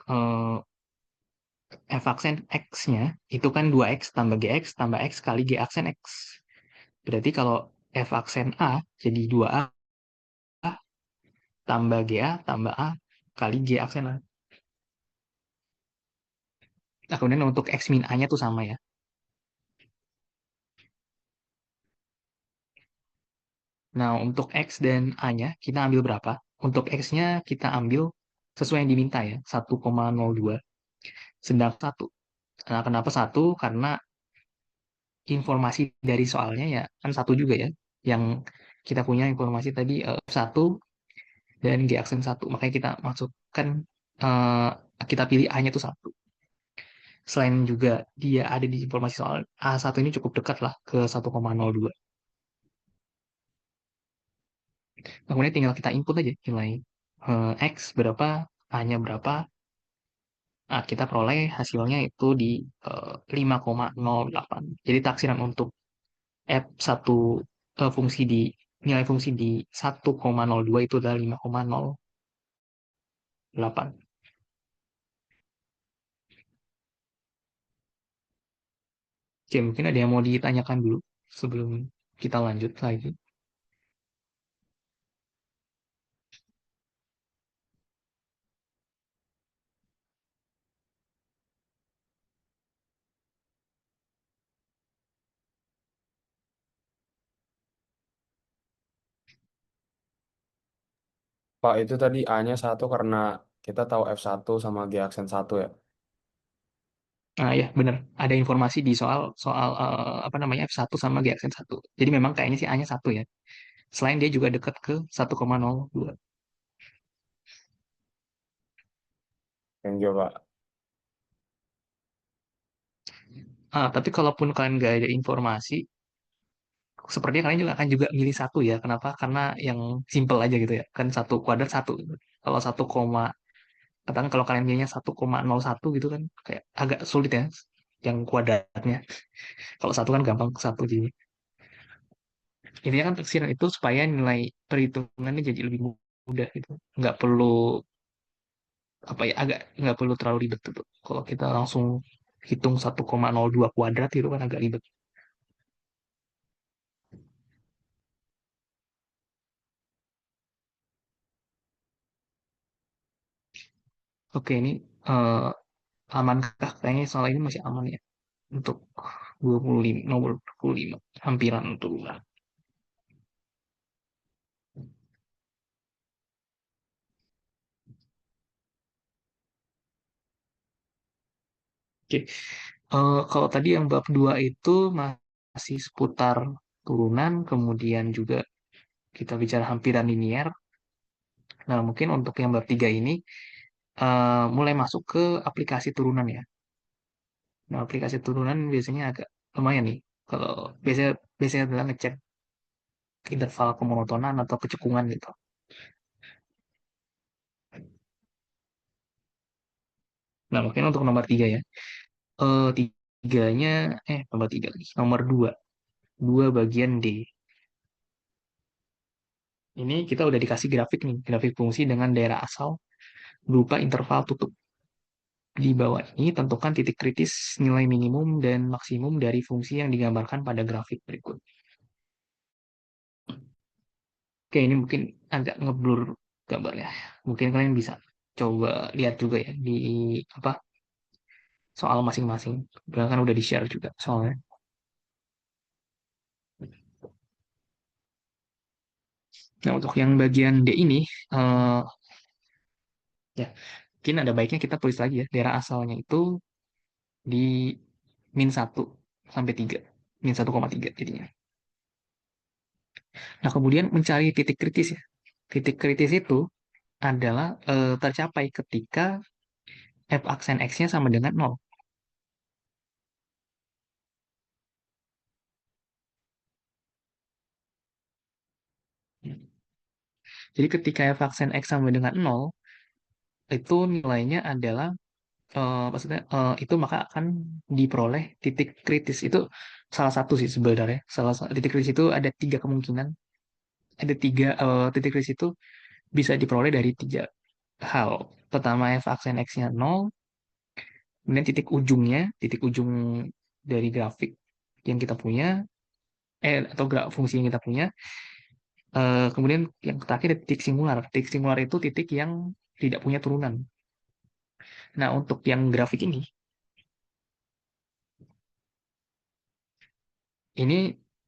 f aksen x-nya itu kan 2x tambah gx tambah x kali g aksen x. Berarti kalau f aksen a jadi 2a tambah ga tambah a kali g aksen a. Nah, kemudian untuk x min a-nya tuh sama ya. Nah, untuk x dan a-nya kita ambil berapa? Untuk x-nya kita ambil sesuai yang diminta ya, 1,02. Sedang satu. Nah, kenapa satu? Karena informasi dari soalnya ya kan satu juga ya. Yang kita punya informasi tadi satu dan G aksen satu. Makanya kita masukkan, eh, kita pilih A-nya itu satu. Selain juga dia ada di informasi soal A1 ini cukup dekat lah ke 1,02. Kemudian tinggal kita input aja nilai X berapa, A-nya berapa. Nah, kita peroleh hasilnya itu di 5,08. Jadi taksiran untuk F1 fungsi di nilai fungsi di 1,02 itu adalah 5,08. Oke, mungkin ada yang mau ditanyakan dulu sebelum kita lanjut lagi. Pak, itu tadi A-nya satu karena kita tahu F1 sama G aksen satu ya. Nah, ya benar. Ada informasi di soal soal apa namanya F1 sama G aksen 1. Jadi memang kayaknya sih A-nya 1 ya. Selain dia juga dekat ke 1,02. Thank you, Pak. Tapi kalaupun kalian nggak ada informasi, sepertinya kalian juga akan juga milih satu ya. Kenapa? Karena yang simple aja gitu ya. Kan satu kuadrat satu. Kalau satu koma, katakan kalau kalian milihnya 1,01 gitu kan, kayak agak sulit ya. Yang kuadratnya. Kalau satu kan gampang satu jadi. Intinya kan taksiran itu supaya nilai perhitungannya jadi lebih mudah gitu. Nggak perlu apa ya, agak nggak perlu terlalu ribet gitu. Kalau kita langsung hitung 1,02 kuadrat itu kan agak ribet. Oke, ini eh, amankah? Kayaknya soal ini masih aman ya untuk 25, nomor 25 hampiran untuk ulang. Oke, kalau tadi yang bab 2 itu masih seputar turunan, kemudian juga kita bicara hampiran linier. Nah, mungkin untuk yang bab 3 ini mulai masuk ke aplikasi turunan ya. Nah, aplikasi turunan biasanya agak lumayan nih. Kalau biasanya biasanya adalah ngecek interval kemonotonan atau kecekungan gitu. Nah, mungkin untuk nomor 3 ya. Tiganya, nomor 3 lagi. Nomor 2. 2 bagian D. Ini kita udah dikasih grafik nih. Grafik fungsi dengan daerah asal berupa interval tutup. Di bawah ini tentukan titik kritis nilai minimum dan maksimum dari fungsi yang digambarkan pada grafik berikut. Oke, ini mungkin agak ngeblur gambarnya. Mungkin kalian bisa coba lihat juga ya di apa soal masing-masing. Kan udah di-share juga soalnya. Nah, untuk yang bagian D ini, eh, ya, mungkin ada baiknya kita tulis lagi ya, daerah asalnya itu di -1 sampai 3, -1,3 jadinya. Nah, kemudian mencari titik kritis ya. Titik kritis itu adalah tercapai ketika f aksen x-nya sama dengan 0. Jadi ketika f aksen x sama dengan 0, itu nilainya adalah maksudnya itu maka akan diperoleh titik kritis. Itu salah satu sih sebenarnya. Titik kritis itu ada tiga kemungkinan. Ada tiga titik kritis itu bisa diperoleh dari tiga hal. Pertama f aksen x-nya 0, kemudian titik ujung dari grafik yang kita punya, atau fungsi yang kita punya. Kemudian yang terakhir ada titik singular. Titik singular itu titik yang tidak punya turunan. Nah, untuk yang grafik ini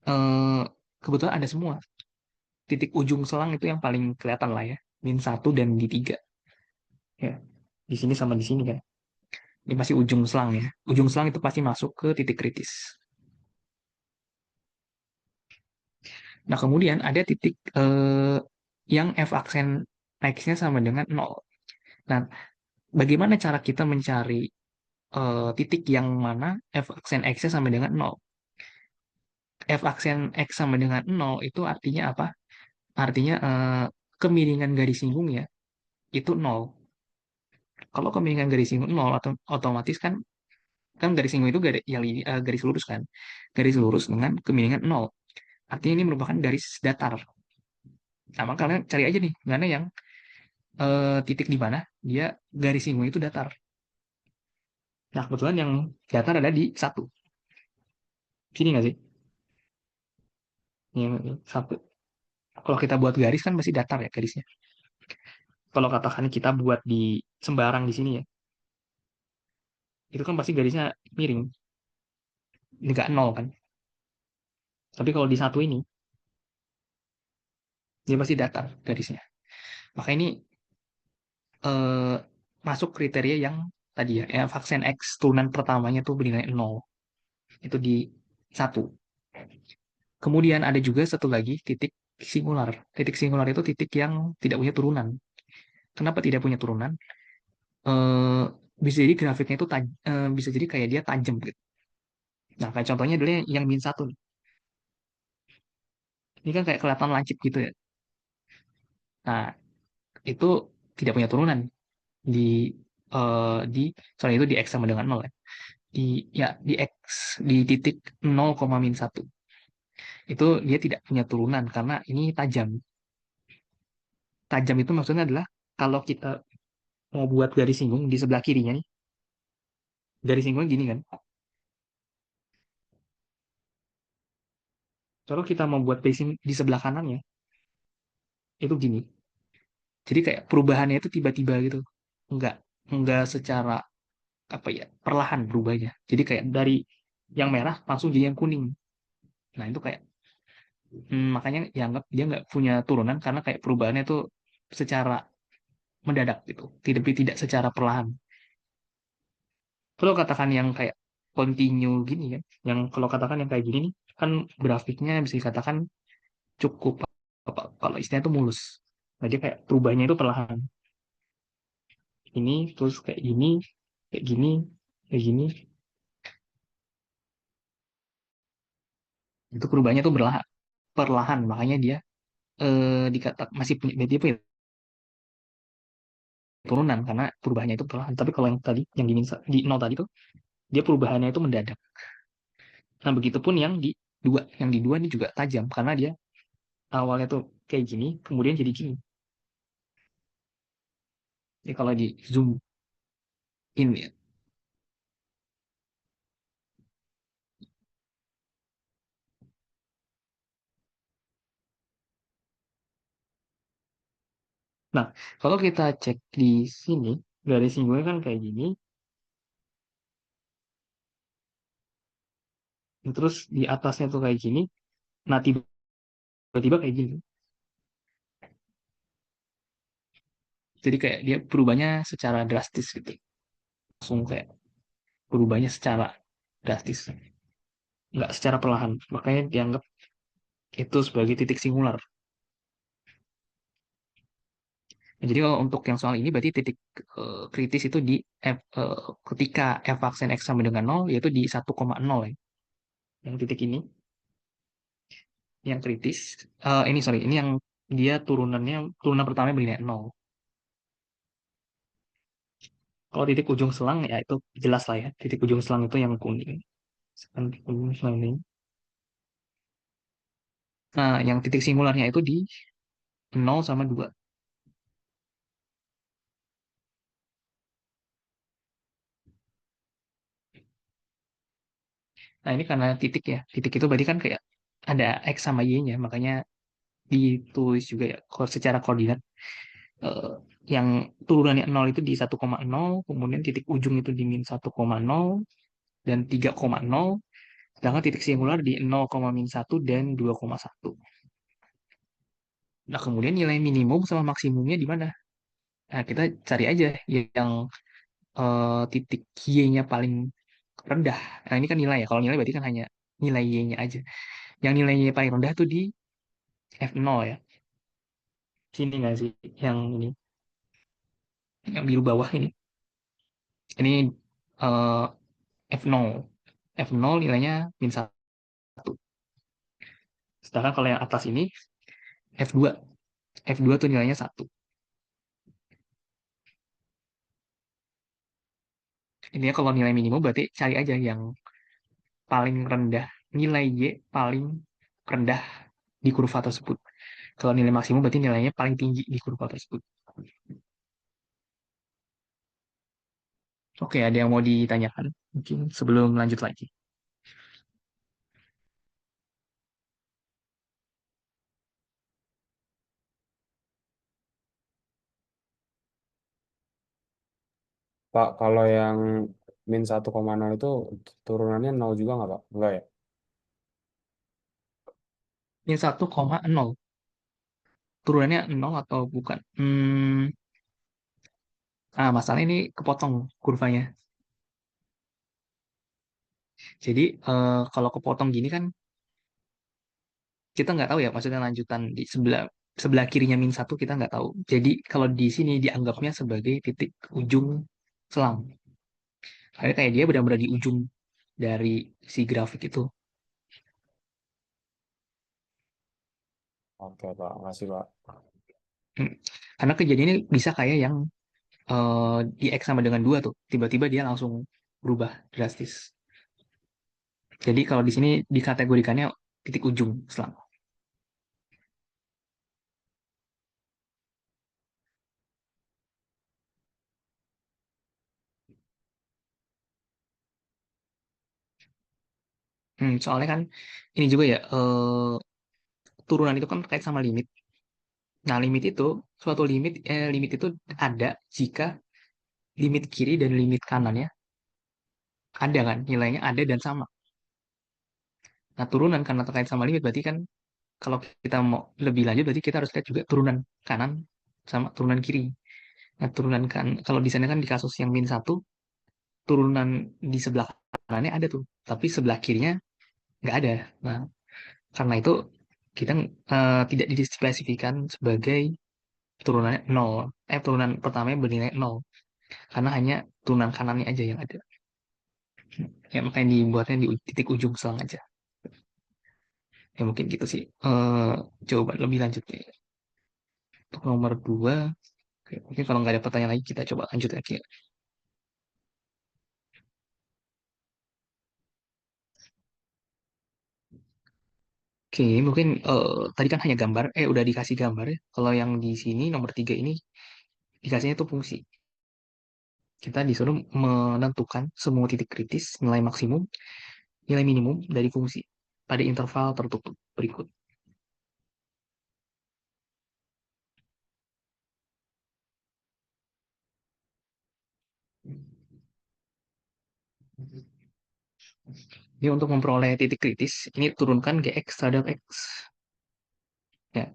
eh, kebetulan ada semua. Titik ujung selang itu yang paling kelihatan lah ya. -1 dan di 3. Ya, di sini sama di sini kan. Ini pasti ujung selang ya. Ujung selang itu pasti masuk ke titik kritis. Nah, kemudian ada titik yang f aksen x-nya sama dengan 0. Nah, bagaimana cara kita mencari titik yang mana f aksen x-nya sama dengan 0? F aksen x sama dengan 0 itu artinya apa? Artinya kemiringan garis singgungnya itu 0. Kalau kemiringan garis singgung 0, atau otomatis kan kan garis singgung itu garis lurus kan. Garis lurus dengan kemiringan 0. Artinya ini merupakan garis datar. Nah, maka kalian cari aja nih, mana yang titik di mana dia garis singgung itu datar. Nah, kebetulan yang datar ada di 1. Sini nggak sih? Yang 1. Kalau kita buat garis kan masih datar ya garisnya. Kalau katakan kita buat di sembarang di sini ya, itu kan pasti garisnya miring, nggak 0 kan. Tapi kalau di 1 ini, dia pasti datar garisnya. Maka ini eh, masuk kriteria yang tadi ya, vaksin X turunan pertamanya tuh bernilai 0. Itu di 1. Kemudian ada juga satu lagi titik singular. Titik singular itu titik yang tidak punya turunan. Kenapa tidak punya turunan? Eh, bisa jadi grafiknya itu bisa jadi kayak dia tajam gitu. Nah, kayak contohnya adalah yang -1 nih. Ini kan kayak kelihatan lancip gitu ya. Nah, itu tidak punya turunan di di soalnya itu di X sama dengan 0 ya. Di di X di titik 0,-1 itu dia tidak punya turunan karena ini tajam. Tajam itu maksudnya adalah kalau kita mau buat garis singgung di sebelah kirinya nih, garis singgungnya gini kan. Kalau kita mau buat garis di sebelah kanannya, itu gini. Jadi kayak perubahannya itu tiba-tiba gitu. Enggak enggak secara apa ya, perlahan berubahnya. Jadi kayak dari yang merah langsung jadi yang kuning. Nah, itu kayak makanya dianggap dia nggak punya turunan karena kayak perubahannya itu secara mendadak gitu, tidak secara perlahan. Kalau katakan yang kayak continue gini kan, yang kalau katakan yang kayak gini nih, kan grafiknya bisa dikatakan cukup apa, kalau istilahnya itu mulus. Nah, dia kayak perubahannya itu perlahan. Ini terus kayak gini, kayak gini, kayak gini. Itu perubahannya itu perlahan, makanya dia dikata masih punya turunan karena perubahannya itu perlahan. Tapi kalau yang tadi, yang di nol tadi tuh, dia perubahannya itu mendadak. Nah, begitupun yang di dua ini juga tajam karena dia awalnya tuh kayak gini, kemudian jadi gini. Jadi kalau di zoom in ya. Nah, kalau kita cek di sini, garis singgungnya kan kayak gini, terus di atasnya tuh kayak gini, nah tiba-tiba kayak gini. Jadi kayak dia berubahnya secara drastis gitu. Langsung kayak berubahnya secara drastis. Nggak secara perlahan. Makanya dianggap itu sebagai titik singular. Nah, jadi kalau untuk yang soal ini berarti titik kritis itu di ketika f aksen x sama dengan nol yaitu di 1,0 ya. Yang titik ini yang kritis. Ini sorry, ini yang dia turunan pertama bernilai nol. Kalau titik ujung selang ya itu jelas lah ya. Titik ujung selang itu yang kuning. Titik ujung selang ini. Nah, yang titik singularnya itu di nol sama 2. Nah, ini karena titik ya. Titik itu berarti kan kayak ada X sama Y-nya. Makanya ditulis juga ya secara koordinat. eh, yang turunannya nol itu di 1,0, kemudian titik ujung itu di min 1,0 dan 3,0, sedangkan titik singular di 0,-1 dan 2,1. Nah, kemudian nilai minimum sama maksimumnya di mana? Nah, kita cari aja yang titik Y-nya paling rendah. Nah, ini kan nilai ya. Kalau nilai berarti kan hanya nilai Y-nya aja. Yang nilai Y paling rendah tuh di F0 ya. Sini nggak sih? Yang ini. Yang biru bawah ini. Ini eh, F0. F0 nilainya min 1. Sedangkan kalau yang atas ini F2. F2 tuh nilainya 1. Ini kalau nilai minimum berarti cari aja yang paling rendah. Nilai Y paling rendah di kurva tersebut. Kalau nilai maksimum berarti nilainya paling tinggi di kurva tersebut. Oke, ada yang mau ditanyakan? Mungkin sebelum lanjut lagi. Pak, kalau yang min 1,0 itu turunannya nol juga nggak, Pak? Enggak ya? Ini 1,0. Turunannya 0 atau bukan? Masalah ini kepotong kurvanya. Jadi kalau kepotong gini kan kita nggak tahu ya, maksudnya lanjutan di sebelah sebelah kirinya min 1 kita nggak tahu. Jadi kalau di sini dianggapnya sebagai titik ujung selang. Kayak dia benar-benar di ujung dari si grafik itu. Oke, Pak. Makasih, Pak. Hmm. Karena kejadiannya bisa kayak yang di X sama dengan 2 tuh. Tiba-tiba dia langsung berubah drastis. Jadi kalau di sini dikategorikannya titik ujung selang. Soalnya kan ini juga ya, turunan itu kan terkait sama limit. Nah, limit itu, suatu limit itu ada jika limit kiri dan limit kanannya ada kan, nilainya ada dan sama. Nah, turunan karena terkait sama limit berarti kan kalau kita mau lebih lanjut berarti kita harus lihat juga turunan kanan sama turunan kiri. Nah, turunan kan kalau di sana kan di kasus yang min 1 turunan di sebelah kanannya ada tuh, tapi sebelah kirinya nggak ada. Nah, karena itu kita tidak dispesifikan sebagai turunannya nol. Turunan pertamanya bernilai nol. Karena hanya turunan kanannya aja yang ada. Ya, makanya dibuatnya di titik ujung selang aja. Ya mungkin gitu sih. Coba lebih lanjut nih. Untuk nomor 2, oke, mungkin kalau nggak ada pertanyaan lagi kita coba lanjut lagi. Oke, mungkin tadi kan hanya gambar, udah dikasih gambar ya. Kalau yang di sini nomor 3 ini dikasihnya itu fungsi. Kita disuruh menentukan semua titik kritis, nilai maksimum, nilai minimum dari fungsi pada interval tertutup berikut. Ini untuk memperoleh titik kritis, ini turunkan Gx terhadap X. Ya,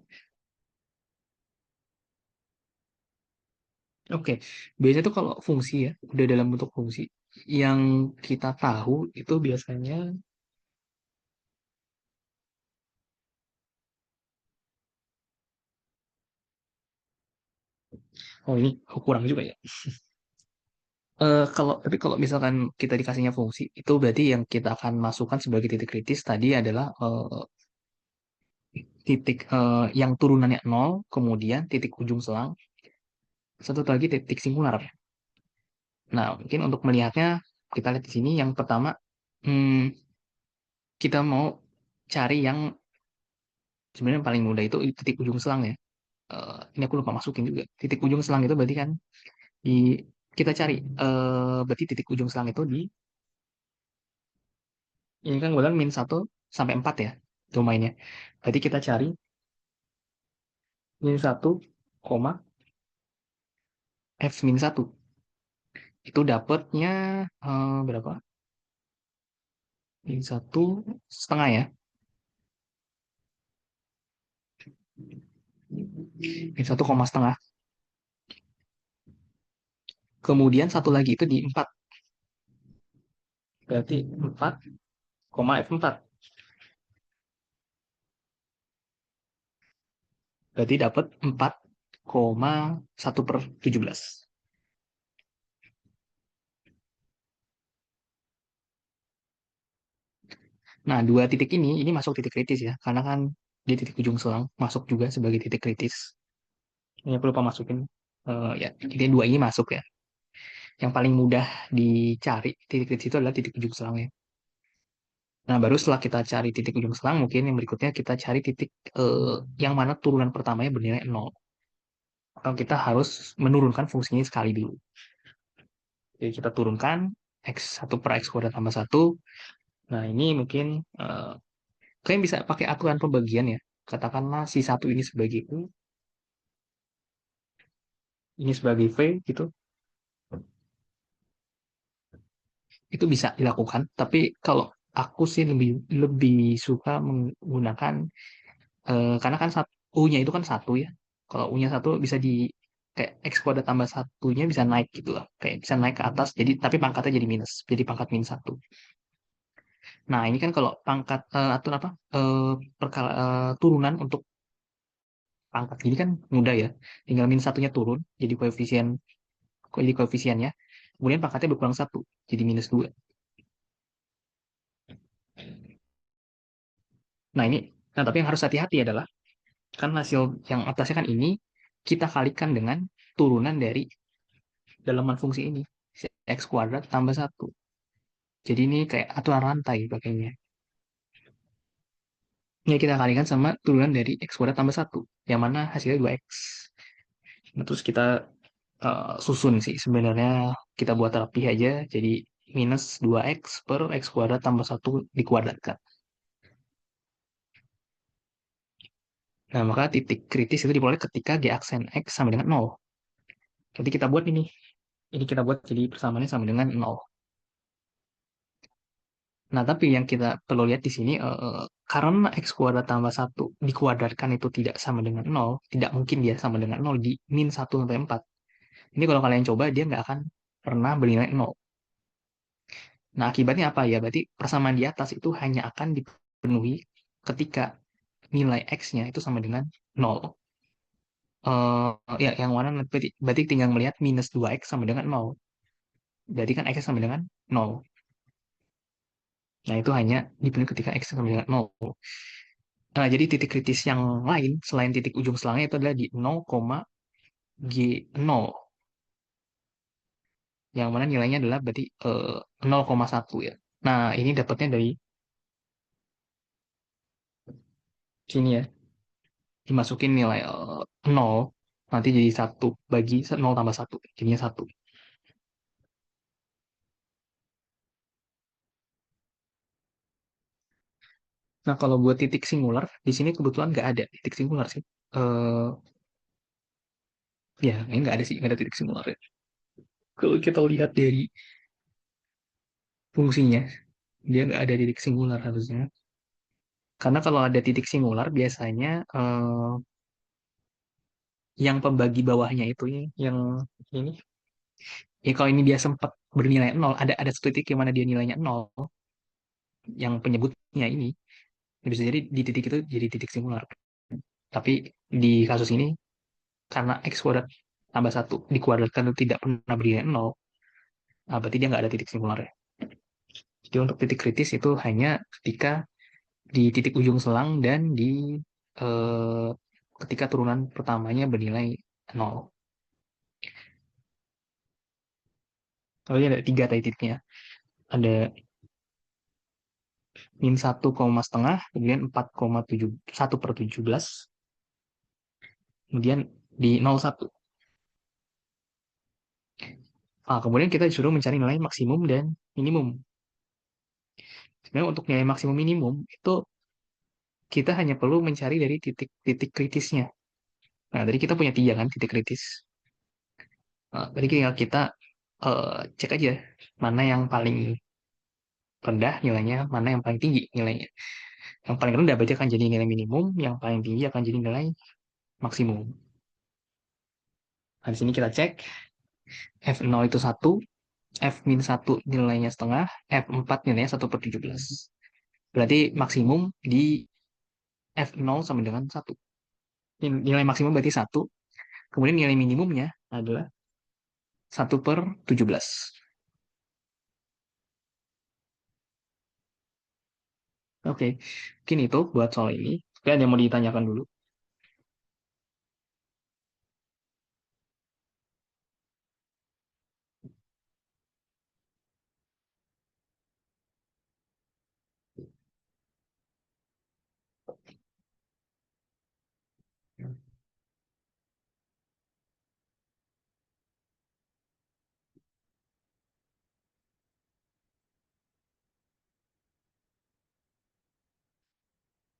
Oke, biasanya tuh kalau fungsi ya, udah dalam bentuk fungsi, yang kita tahu itu biasanya, oh ini kurang juga ya. Tapi kalau misalkan kita dikasihnya fungsi, itu berarti yang kita akan masukkan sebagai titik kritis tadi adalah titik yang turunannya nol, kemudian titik ujung selang, satu lagi titik singular. Nah, mungkin untuk melihatnya, kita lihat di sini yang pertama, hmm, kita mau cari yang sebenarnya yang paling mudah itu titik ujung selang ya. Ini aku lupa masukin juga. Titik ujung selang itu berarti kan di kita cari berarti titik ujung selang itu di ini kan kebetulan -1 sampai 4 ya domainnya. Berarti kita cari -1, koma f-1 itu dapatnya berapa? -1,5 ya. -1,5. Kemudian satu lagi itu di 4. Berarti 4, f4. Berarti dapat 4,1/17. Nah, dua titik ini masuk titik kritis ya, karena kan di titik ujung selang masuk juga sebagai titik kritis. Ini aku lupa masukin. Ya, jadi dua ini masuk ya. Yang paling mudah dicari titik kritis itu adalah titik ujung selangnya. Nah, baru setelah kita cari titik ujung selang, mungkin yang berikutnya kita cari titik yang mana turunan pertamanya bernilai 0. Atau kita harus menurunkan fungsinya sekali dulu. Jadi kita turunkan x1/x² tambah 1. Nah, ini mungkin kalian bisa pakai aturan pembagian ya. Katakanlah si satu ini sebagai U, ini sebagai V gitu. Itu bisa dilakukan. Tapi kalau aku sih lebih lebih suka menggunakan karena kan U-nya itu kan satu ya. Kalau U-nya satu bisa di kayak x² tambah satunya bisa naik gitu lah. Kayak bisa naik ke atas. Jadi tapi pangkatnya jadi minus. Jadi pangkat -1. Nah ini kan kalau pangkat atau apa turunan untuk pangkat gini kan mudah ya. Tinggal -1-nya turun. Jadi koefisiennya. Kemudian pangkatnya berkurang 1. Jadi -2. Nah ini, nah tapi yang harus hati-hati adalah kan hasil yang atasnya kan ini kita kalikan dengan turunan dari dalaman fungsi ini x² tambah 1. Jadi ini kayak aturan rantai pakainya. Ini kita kalikan sama turunan dari x² tambah 1 yang mana hasilnya 2x. Nah, terus kita susun sih sebenarnya kita buat rapi aja jadi -2x/x² tambah 1 dikuadratkan. Nah, maka titik kritis itu diperoleh ketika g aksen x sama dengan 0. Jadi kita buat ini kita buat jadi persamaannya sama dengan 0. Nah, tapi yang kita perlu lihat di sini, karena x² tambah 1 dikuadratkan itu tidak sama dengan 0, tidak mungkin dia sama dengan 0 di -1 sampai 4. Ini kalau kalian coba, dia nggak akan pernah bernilai 0. Nah, akibatnya apa ya? Berarti persamaan di atas itu hanya akan dipenuhi ketika nilai x-nya itu sama dengan 0. Ya, yang mana berarti tinggal melihat -2x sama dengan 0. Berarti kan x sama dengan 0. Nah, itu hanya dipenuhi ketika x sama dengan 0. Jadi titik kritis yang lain selain titik ujung selangnya itu adalah di 0,G0. Yang mana nilainya adalah berarti 0,1 ya. Nah, ini dapatnya dari sini ya. Dimasukin nilai 0, nanti jadi 1 bagi 0 tambah 1. Jadinya 1. Nah, kalau buat titik singular, di sini kebetulan nggak ada titik singular sih. Eh Ya, ini nggak ada sih, nggak ada titik singular ya. Kalau kita lihat dari fungsinya, dia nggak ada titik singular harusnya. Karena kalau ada titik singular, biasanya yang pembagi bawahnya itu ya, yang ini. Ya kalau ini dia sempat bernilai nol, ada satu titik yang mana dia nilainya nol, yang penyebutnya ini, ya bisa jadi di titik itu jadi titik singular. Tapi di kasus ini, karena x kuadrat tambah satu dikuadratkan itu tidak pernah bernilai nol, berarti dia nggak ada titik singular ya. Jadi untuk titik kritis itu hanya ketika di titik ujung selang dan di eh, ketika turunan pertamanya bernilai nol. Kalau ini ada tiga tadi titiknya. Ada min 1,5, kemudian 4,1/17, kemudian di 0,1. Kemudian kita disuruh mencari nilai maksimum dan minimum. Sebenarnya untuk nilai maksimum minimum itu kita hanya perlu mencari dari titik-titik kritisnya. Nah, tadi kita punya tiga kan titik kritis. Tadi tinggal kita cek aja mana yang paling rendah nilainya, mana yang paling tinggi nilainya. Yang paling rendah berarti akan jadi nilai minimum, yang paling tinggi akan jadi nilai maksimum. Nah, di sini kita cek F0 itu 1, F-1 nilainya setengah, F4 nilainya 1/17. Berarti maksimum di F0 sama dengan 1. Nilai maksimum berarti 1, kemudian nilai minimumnya adalah 1/17. Oke, mungkin itu buat soal ini. Oke, ada yang mau ditanyakan dulu?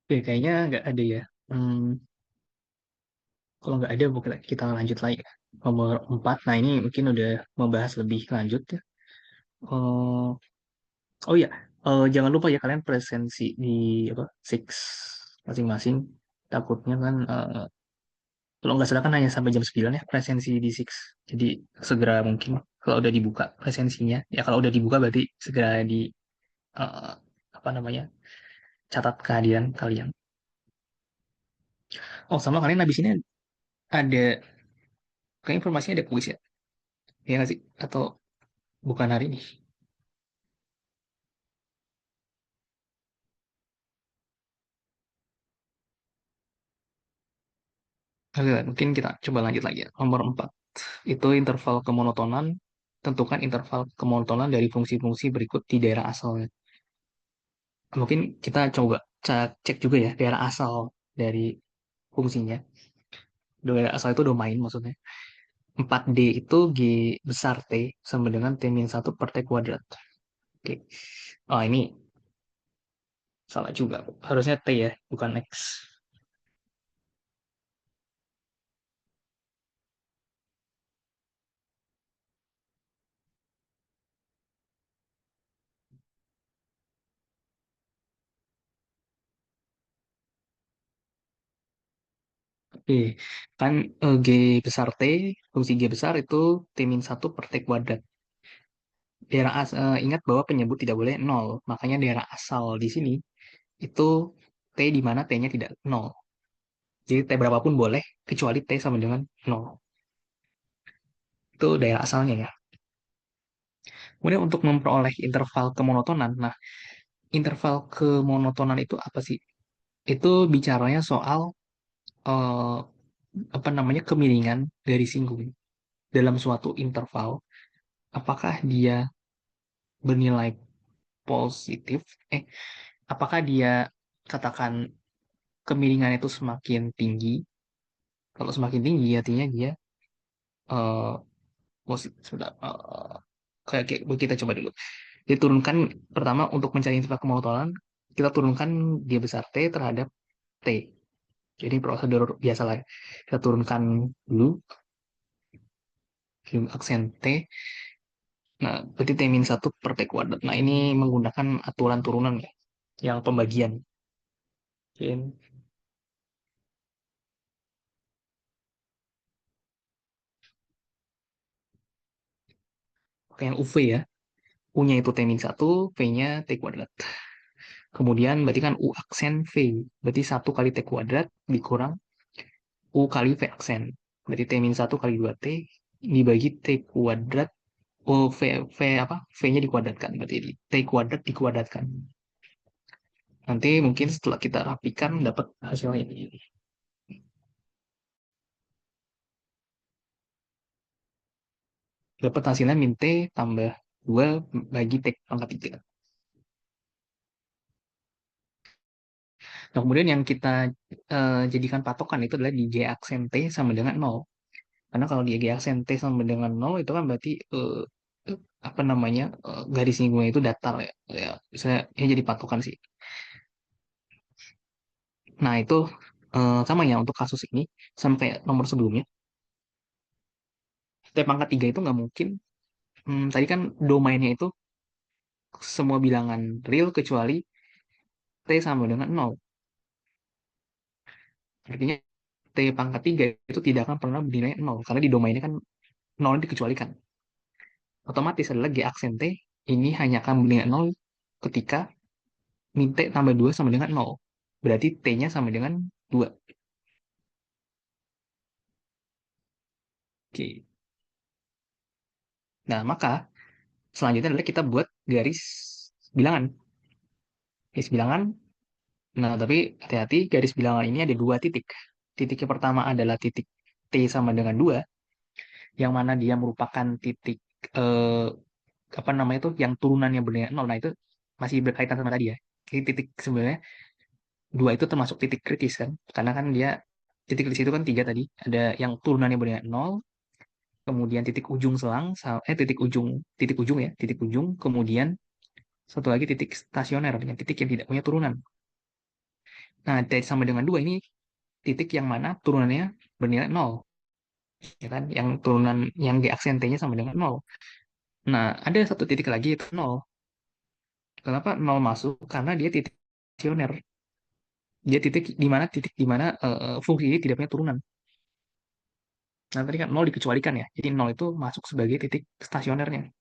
Oke, kayaknya nggak ada ya. Hmm, kalau nggak ada, mungkin kita lanjut lagi. Nomor 4, nah ini mungkin udah membahas lebih lanjut ya. Oh, oh iya, jangan lupa ya kalian presensi di apa six masing-masing. Takutnya kan kalau nggak salah kan hanya sampai jam 9 ya presensi di six. Jadi segera mungkin kalau udah dibuka presensinya, ya kalau udah dibuka berarti segera di eh, apa namanya catat kehadiran kalian. Oh sama kalian habis ini ada kayak informasinya ada kuis ya, ya nggak sih? Atau bukan hari ini? Oke, mungkin kita coba lanjut lagi ya. Nomor 4 itu interval kemonotonan. Tentukan interval kemonotonan dari fungsi-fungsi berikut di daerah asalnya. Mungkin kita coba cek juga ya daerah asal dari fungsinya. Daerah asal itu domain maksudnya. 4D itu G besar T sama dengan T-1/T². Oke. Oh, ini salah juga. Harusnya T ya, bukan X. Oke, kan G besar T, fungsi G besar itu T-1/T². Ingat bahwa penyebut tidak boleh nol, makanya daerah asal di sini itu T di mana T-nya tidak nol. Jadi T berapapun boleh, kecuali T sama dengan nol. Itu daerah asalnya ya. Kemudian untuk memperoleh interval kemonotonan, nah interval kemonotonan itu apa sih? Itu bicaranya soal eh, apa namanya kemiringan dari singgung dalam suatu interval. Apakah dia bernilai positif? Apakah dia katakan kemiringan itu semakin tinggi? Kalau semakin tinggi artinya dia eh positif. Sebentar, kayak kita coba dulu. Diturunkan pertama untuk mencari interval kemonotonan, kita turunkan dia besar T terhadap T. Jadi prosedur biasa lah. Kita turunkan dulu aksen T. Nah, berarti T-1/T². Nah, ini menggunakan aturan turunan ya, yang pembagian. Oke. yang UV ya. U-nya itu T-1, V-nya T kuadrat. Kemudian berarti kan U aksen V. Berarti 1 kali T kuadrat dikurang U kali V aksen. Berarti T-1 kali 2T dibagi T kuadrat. Oh, V apa? V-nya dikuadratkan. Berarti T kuadrat dikuadratkan. Nanti mungkin setelah kita rapikan dapat hasilnya ini. Dapat hasilnya min T tambah 2 bagi T pangkat 3. Nah, kemudian yang kita jadikan patokan itu adalah di G aksen T sama dengan 0. Karena kalau di G aksen T sama dengan 0 itu kan berarti apa namanya garis singgungnya itu datar ya. Ya, saya ini jadi patokan sih. Nah, itu sama ya untuk kasus ini sama kayak nomor sebelumnya. T pangkat 3 itu nggak mungkin. Tadi kan domainnya itu semua bilangan real kecuali T sama dengan 0. Artinya T pangkat 3 itu tidak akan pernah bernilai 0. Karena di domainnya kan 0 dikecualikan. Otomatis adalah G aksen T ini hanya akan bernilai 0 ketika min T tambah 2 sama dengan 0. Berarti T-nya sama dengan 2. Oke. Nah, maka selanjutnya adalah kita buat garis bilangan. Garis bilangan. Nah, tapi hati-hati garis bilangan ini ada 2 titik. Titik yang pertama adalah titik T sama dengan 2, yang mana dia merupakan titik eh, apa namanya itu yang turunannya bernilai 0. Nah, itu masih berkaitan sama tadi ya. Jadi titik sebenarnya 2 itu termasuk titik kritis kan. Karena kan dia titik kritis itu kan 3 tadi. Ada yang turunannya bernilai 0, kemudian titik ujung selang, titik ujung ya, titik ujung, kemudian satu lagi titik stasioner, dengan titik yang tidak punya turunan. Nah, T sama dengan 2 ini titik yang mana turunannya bernilai 0, ya kan? Yang turunan yang G aksen T-nya sama dengan 0. Nah, ada satu titik lagi itu 0. Kenapa 0 masuk? Karena dia titik stasioner. Dia titik di mana fungsi ini tidak punya turunan. Nah, tadi kan 0 dikecualikan ya. Jadi 0 itu masuk sebagai titik stasionernya.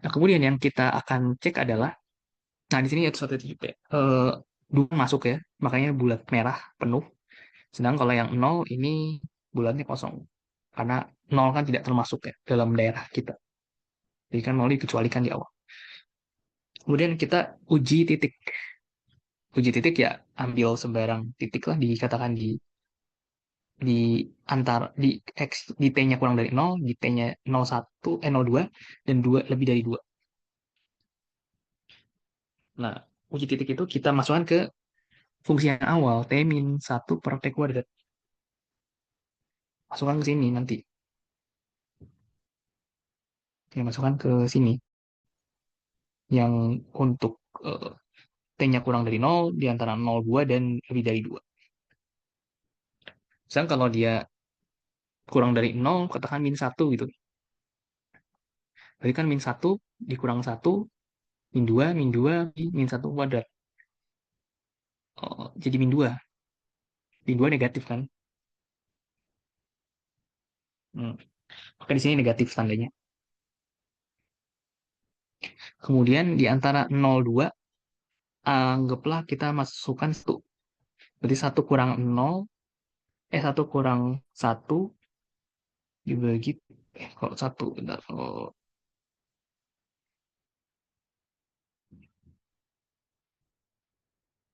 Nah, kemudian yang kita akan cek adalah, nah di sini ada satu titik ya. 2 masuk ya, makanya bulat merah penuh. Sedangkan kalau yang 0 ini bulatnya kosong. Karena 0 kan tidak termasuk ya dalam daerah kita. Jadi kan 0 dikecualikan di awal. Kemudian kita uji titik. Uji titik ya ambil sembarang titik lah dikatakan di di X di T-nya kurang dari 0, di T-nya 01, 02 dan 2 lebih dari 2. Nah, uji titik itu kita masukkan ke fungsi yang awal T min 1 per T kuadrat. Masukkan ke sini nanti. Ya, masukkan ke sini. Yang untuk T-nya kurang dari 0 di antara 0,2 dan lebih dari 2. Misalnya kalau dia kurang dari 0, katakan min 1 gitu. Berarti kan min 1 dikurang 1, min 2, min 1 kuadrat. Oh, jadi min 2. Min 2 negatif kan? Maka di sini negatif tandanya. Kemudian di antara 0,2, anggaplah kita masukkan 1. Berarti 1 kurang 0, 1 kurang 1 dibagi, kalau 1, bentar, oh,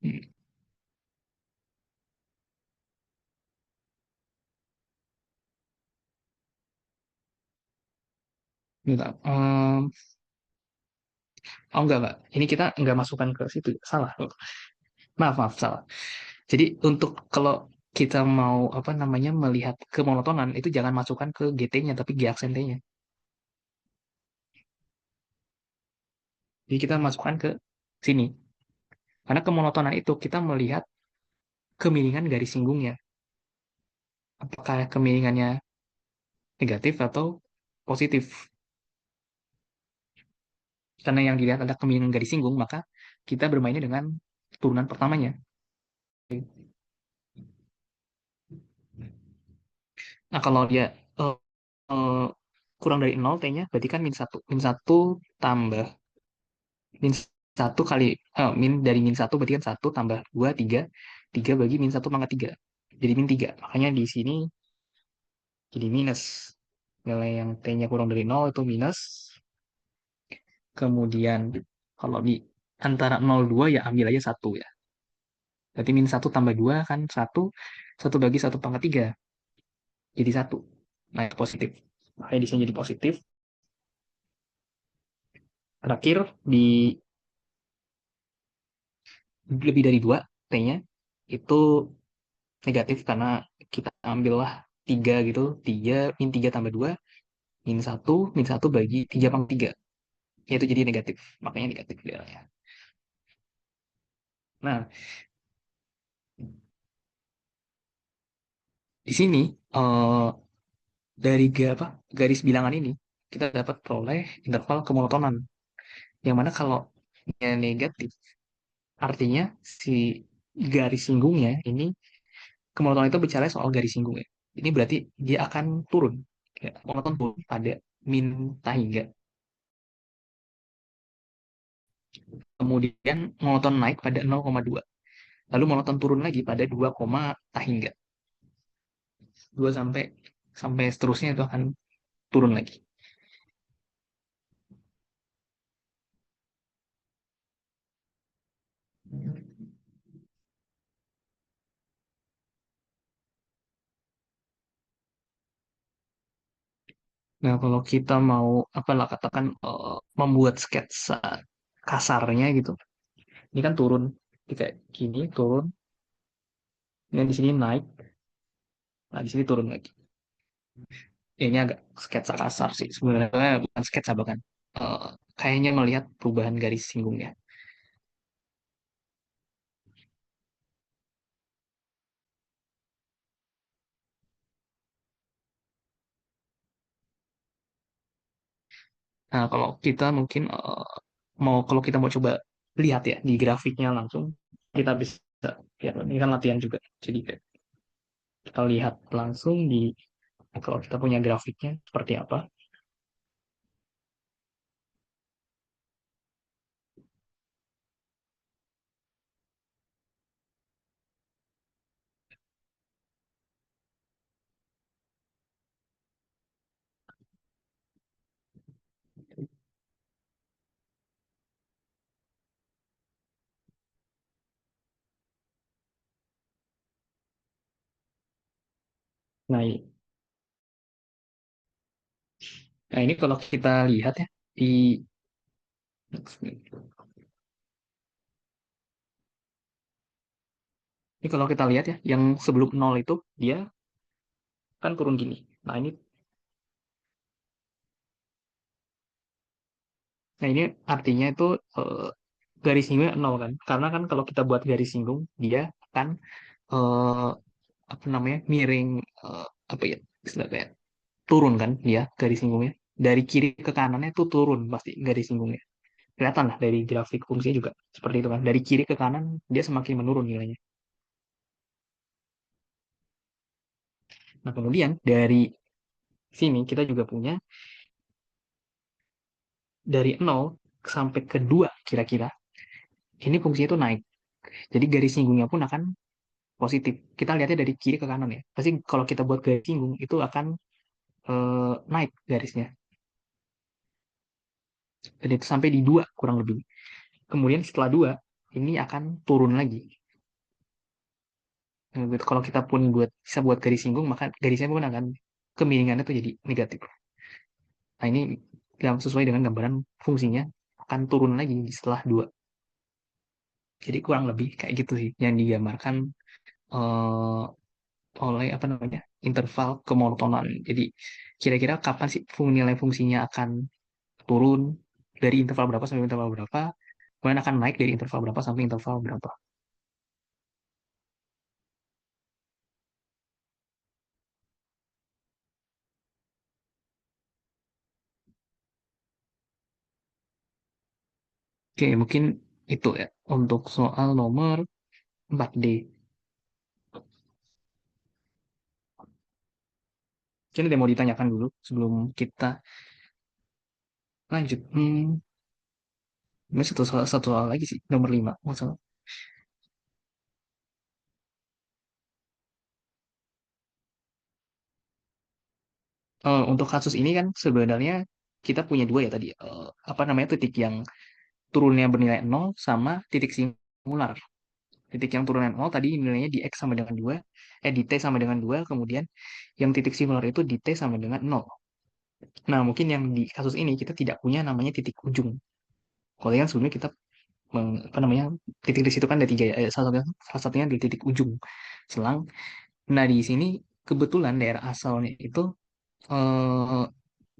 hmm, bentar, oh enggak, ini kita enggak masukkan ke situ, salah, maaf, salah. Jadi untuk kalau kita mau apa namanya melihat kemonotonan itu jangan masukkan ke GT-nya tapi G aksen T-nya. Jadi kita masukkan ke sini. Karena kemonotonan itu kita melihat kemiringan garis singgungnya. Apakah kemiringannya negatif atau positif. Karena yang dilihat ada kemiringan garis singgung, maka kita bermainnya dengan turunan pertamanya. Nah, kalau dia uh, uh, kurang dari nol T-nya berarti kan min satu. Min satu tambah min satu kali, min dari min satu berarti kan satu tambah 2 3. 3 bagi min satu pangkat 3. Jadi min 3. Makanya di sini jadi minus. Nilai yang T-nya kurang dari nol itu minus. Kemudian kalau di antara 0 2 ya ambil aja satu ya. Berarti min satu tambah 2 kan satu. Satu bagi satu pangkat 3. Jadi satu. Nah, positif. Makanya di sini jadi positif. Terakhir di lebih dari 2 T-nya itu negatif karena kita ambillah 3 gitu. 3 min 3 tambah 2 min satu bagi 3 pangkat 3. Itu jadi negatif. Makanya negatif dia. Nah, di sini eh, dari garis bilangan ini kita dapat peroleh interval kemonotonan. Yang mana kalau negatif artinya si garis singgungnya ini kemonoton itu bicara soal garis singgung ya. Ini berarti dia akan turun. Ya, monoton turun pada min hingga. Kemudian monoton naik pada 0,2. Lalu monoton turun lagi pada 2, hingga. 2 sampai sampai seterusnya itu akan turun lagi. Nah, kalau kita mau apalah katakan membuat sketsa kasarnya gitu. Ini kan turun. Jadi kayak gini turun. Yang di sini naik. Nah, di sini turun lagi. Ya, ini agak sketsa kasar sih. Sebenarnya bukan sketsa bahkan. Eh, Kayaknya melihat perubahan garis singgungnya. Nah, kalau kita mungkin kalau kita mau coba lihat ya di grafiknya langsung, kita bisa ya ini kan latihan juga. Jadi kayak kita lihat langsung di kalau kita punya grafiknya seperti apa. Nah, ini kalau kita lihat ya di ini kalau kita lihat ya yang sebelum nol itu dia kan turun gini. Nah ini artinya itu eh, garis singgungnya nol kan? Karena kan kalau kita buat garis singgung dia akan eh, apa namanya miring, apa ya istilahnya turun kan dia garis singgungnya dari kiri ke kanannya itu turun pasti garis singgungnya. Kelihatan lah dari grafik fungsinya juga seperti itu kan. Dari kiri ke kanan dia semakin menurun nilainya. Nah kemudian dari sini kita juga punya dari nol sampai ke 2 kira-kira. Ini fungsinya itu naik. Jadi garis singgungnya pun akan positif. Kita lihatnya dari kiri ke kanan ya. Pasti kalau kita buat garis singgung itu akan naik garisnya. Dan itu sampai di 2 kurang lebih. Kemudian setelah 2 ini akan turun lagi. Nah, kalau kita pun bisa buat garis singgung, maka garisnya pun akan kemiringannya itu jadi negatif. Nah ini yang sesuai dengan gambaran fungsinya akan turun lagi setelah 2. Jadi kurang lebih kayak gitu sih yang digambarkan eh, oleh apa namanya interval kemonotonan. Jadi kira-kira kapan sih nilai fungsinya akan turun dari interval berapa sampai interval berapa, kemudian akan naik dari interval berapa sampai interval berapa. Oke, mungkin itu ya untuk soal nomor 4D. Jadi ada yang mau ditanyakan dulu sebelum kita lanjut. Ini satu soal lagi sih, nomor 5. Masalah. Untuk kasus ini kan sebenarnya kita punya dua ya tadi. Apa namanya, titik yang turunnya bernilai nol sama titik singular. Titik yang turunnya nol tadi nilainya di X sama dengan 2, di T sama dengan 2, kemudian yang titik singular itu di T sama dengan nol. Nah, mungkin yang di kasus ini kita tidak punya namanya titik ujung. Kalau yang sebelumnya kita apa namanya, titik di situ kan ada tiga ya. Salah satunya di titik ujung selang. Nah, di sini kebetulan daerah asalnya itu eh,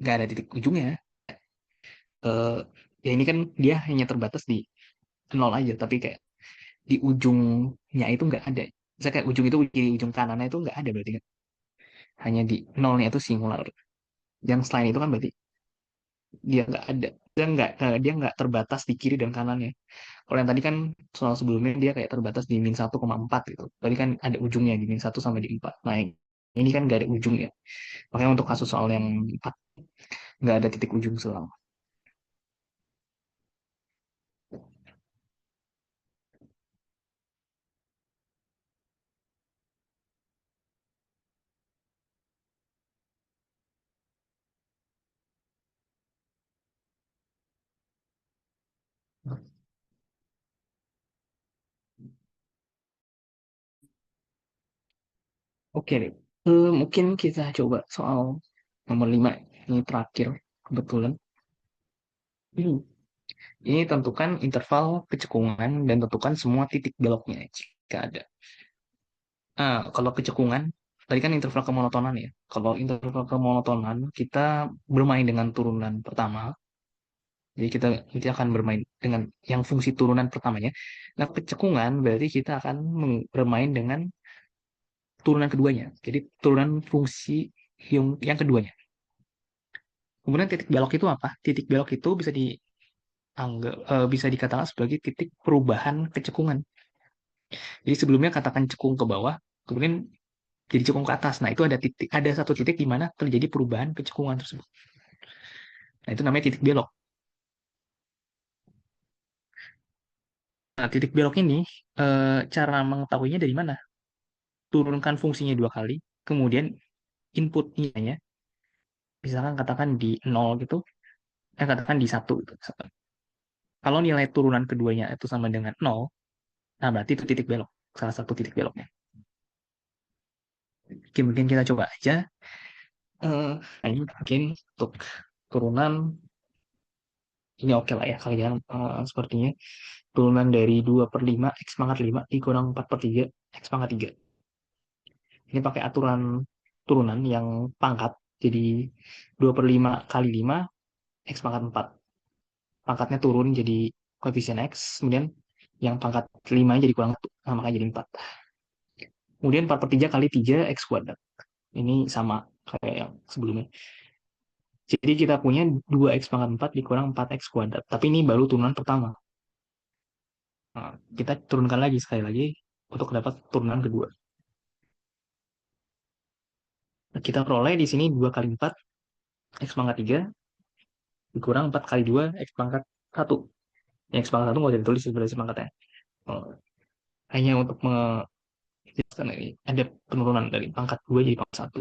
nggak ada titik ujungnya. Eh, ya ini kan dia hanya terbatas di nol aja, tapi kayak di ujungnya itu nggak ada. Misalnya kayak ujung itu di ujung kanannya itu nggak ada berarti kan. Hanya di nolnya itu singular. Yang selain itu kan berarti dia nggak ada. Dia nggak terbatas di kiri dan kanannya. Kalau yang tadi kan soal sebelumnya dia kayak terbatas di -1,4 gitu. Tadi kan ada ujungnya di -1 sampai di 4. Nah, ini kan nggak ada ujungnya. Makanya untuk kasus soal yang 4 nggak ada titik ujung selang. Oke deh. Mungkin kita coba soal nomor 5. Ini terakhir kebetulan. Hmm. Ini tentukan interval kecekungan dan tentukan semua titik beloknya jika ada. Kalau kecekungan, tadi kan interval kemonotonan ya. Kalau interval kemonotonan, kita bermain dengan turunan pertama. Jadi kita nanti akan bermain dengan yang fungsi turunan pertamanya. Nah, kecekungan berarti kita akan bermain dengan turunan keduanya. Jadi turunan fungsi yang keduanya. Kemudian titik belok itu apa? Titik belok itu bisa dikatakan sebagai titik perubahan kecekungan. Jadi sebelumnya katakan cekung ke bawah, kemudian jadi cekung ke atas. Nah, itu ada satu titik di mana terjadi perubahan kecekungan tersebut. Nah, itu namanya titik belok. Nah, titik belok ini cara mengetahuinya dari mana? Turunkan fungsinya 2 kali, kemudian inputnya, misalkan katakan di nol gitu, katakan di satu gitu. Kalau nilai turunan keduanya itu sama dengan nol, nah berarti itu titik belok, salah satu titik beloknya. Oke, mungkin kita coba aja. Nah, ini mungkin untuk turunan ini oke lah ya kalian, sepertinya turunan dari 2/5 X pangkat 5 dikurang 4/3 X pangkat 3. Ini pakai aturan turunan yang pangkat, jadi 2/5 kali 5 X pangkat 4. Pangkatnya turun jadi koefisien X, kemudian yang pangkat 5 jadi kurang 1, nah, makanya jadi 4. Kemudian 4/3 kali 3 X kuadrat. Ini sama kayak yang sebelumnya. Jadi kita punya 2x pangkat 4 dikurang 4x kuadrat. Tapi ini baru turunan pertama. Nah, kita turunkan lagi sekali lagi untuk dapat turunan kedua. Nah, kita peroleh di sini 2 kali 4 x pangkat 3 dikurang 4 kali 2 x pangkat 1. Ya, x pangkat 1 nggak usah ditulis sebenarnya pangkatnya. Oh, hanya untuk menjelaskan ini ada penurunan dari pangkat 2 jadi pangkat 1.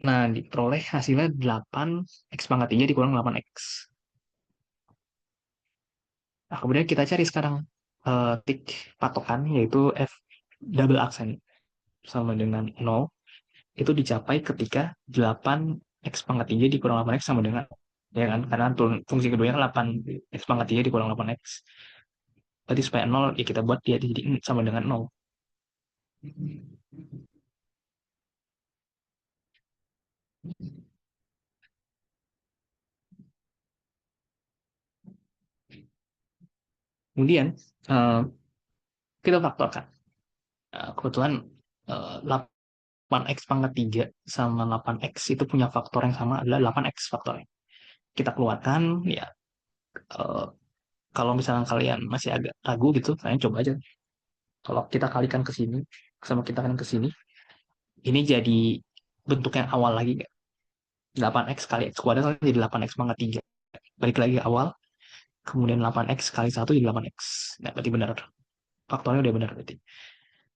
Nah, diperoleh hasilnya 8 x pangkat 3 dikurang 8x. Nah, kemudian kita cari sekarang tik patokan, yaitu f double aksen sama dengan 0, itu dicapai ketika 8 x pangkat 3 dikurang 8x sama dengan, ya kan, karena fungsi keduanya kan 8 x pangkat 3 dikurang 8x. Berarti supaya 0, ya kita buat dia jadi sama dengan 0. Kemudian eh, kita faktorkan. Kebetulan 8x pangkat 3 sama 8x itu punya faktor yang sama, adalah 8x faktornya. Kita keluarkan, ya, eh, kalau misalnya kalian masih agak ragu gitu, kalian coba aja. Kalau kita kalikan ke sini, sama kita kalikan ke sini, ini jadi bentuk yang awal lagi nggak? 8x kali x kuadrat kan jadi 8x pangkat 3. Balik lagi ke awal, kemudian 8x kali 1 jadi 8x. Nah, berarti benar. Faktornya udah benar berarti.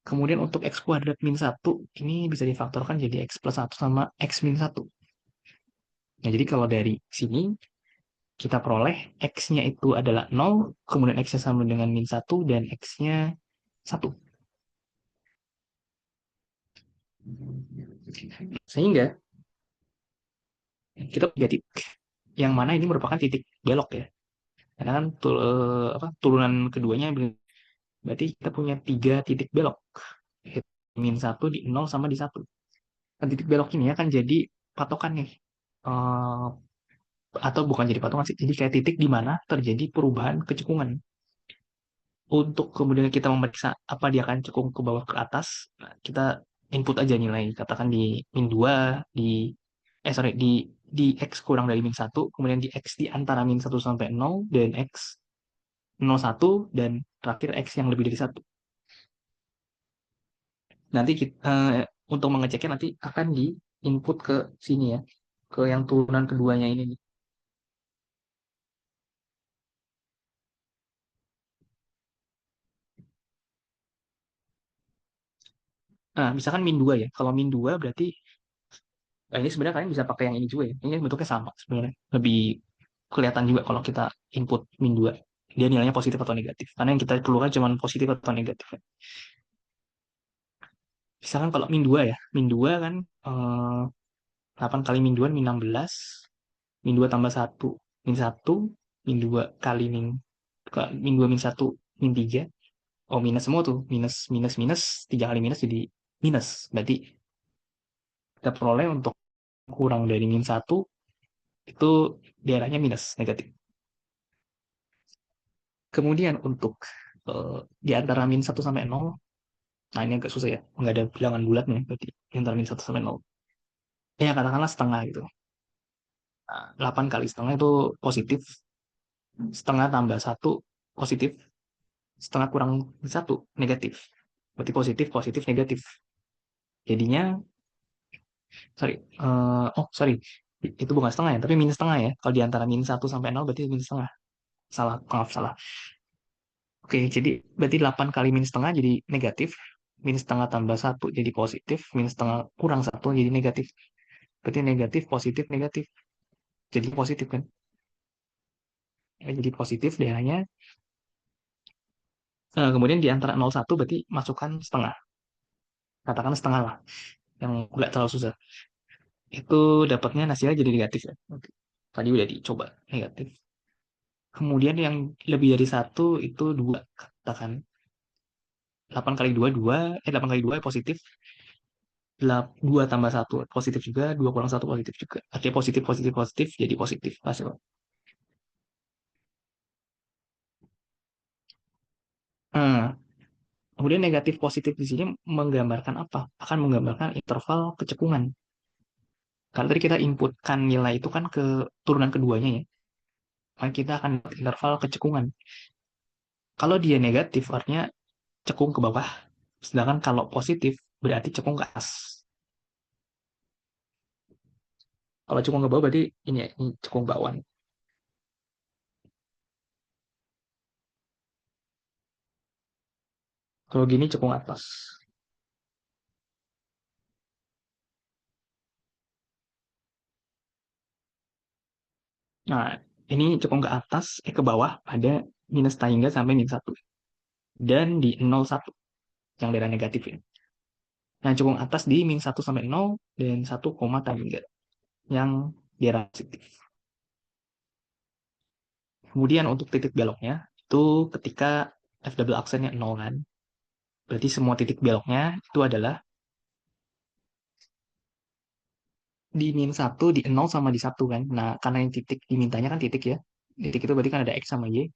Kemudian untuk x kuadrat min 1, ini bisa difaktorkan jadi x plus 1 sama x min 1. Nah, jadi kalau dari sini, kita peroleh x-nya itu adalah 0, kemudian x-nya sama dengan min 1, dan x-nya 1. Sehingga kita punya titik yang mana ini merupakan titik belok ya. Karena kan turunan keduanya berarti kita punya 3 titik belok. Min 1 di 0 sama di 1. Nah, titik belok ini akan jadi patokan nih. Eh, atau bukan jadi patokan sih, jadi kayak titik di mana terjadi perubahan kecekungan. Untuk kemudian kita memeriksa apa dia akan cekung ke bawah ke atas, nah, kita input aja nilai, katakan di min 2, di di x kurang dari min 1, kemudian di x di antara min 1 sampai 0, dan x 0,1, dan terakhir x yang lebih dari 1. Nanti kita, untuk mengeceknya nanti akan di input ke sini ya, ke yang turunan keduanya ini nih. Nah, misalkan min 2 ya. Kalau min 2 berarti ini sebenarnya kalian bisa pakai yang ini juga ya. Ini bentuknya sama sebenarnya. Lebih kelihatan juga kalau kita input min 2. Dia nilainya positif atau negatif. Karena yang kita perlukan cuma positif atau negatif. Misalkan kalau min 2 ya. Min 2 kan 8 kali min 2 min 16. Min 2 tambah 1 min 1. Min 2 kali min 2 min 1 min 3. Oh, minus semua tuh. Minus, minus, minus. 3 kali minus jadi minus. Berarti kita peroleh untuk kurang dari min 1 itu daerahnya minus, negatif. Kemudian untuk di antara min 1 sampai 0, nah ini agak susah ya, nggak ada bilangan bulatnya, berarti di antara min 1 sampai 0. Ya katakanlah setengah gitu. Nah, 8 kali setengah itu positif, setengah tambah 1 positif, setengah kurang 1 negatif. Berarti positif, positif, negatif. Jadinya, sorry, sorry, itu bukan setengah ya, tapi minus setengah ya. Kalau di antara min 1 sampai 0 berarti minus setengah. Salah, maaf, salah. Oke, jadi berarti 8 kali min setengah jadi negatif, min setengah tambah 1 jadi positif, min setengah kurang 1 jadi negatif. Berarti negatif, positif, negatif. Jadi positif kan? Ya, jadi positif daerahnya. Kemudian di antara 0,1 berarti masukkan setengah. Katakan setengah lah, yang nggak terlalu susah. Itu dapatnya hasilnya jadi negatif ya. Oke. Tadi udah dicoba negatif. Kemudian yang lebih dari 1 itu 2. Katakan 8 kali 2, 2. 8 kali 2 positif. 2 tambah 1 positif juga, 2 kurang 1 positif juga. Artinya positif, positif, positif, jadi positif hasil. Nah, kemudian negatif positif di sini menggambarkan apa? Akan menggambarkan interval kecekungan. Karena tadi kita inputkan nilai itu kan ke turunan keduanya ya. Maka kita akan dapat interval kecekungan. Kalau dia negatif artinya cekung ke bawah. Sedangkan kalau positif berarti cekung ke atas. Kalau cekung ke bawah berarti ini ya, ini cekung bawah. Kalau gini cekung atas. Nah, ini cekung ke atas, ke bawah pada minus tangga sampai minus 1. Dan di 0,1 yang daerah negatif ini. Nah, cekung atas di min 1 sampai 0 dan 1, tangga yang daerah positif. Kemudian untuk titik beloknya, itu ketika f double aksennya 0 kan. Berarti semua titik beloknya itu adalah di min 1, di 0 sama di 1 kan. Nah, karena yang titik dimintanya kan titik ya. Titik itu berarti kan ada X sama Y.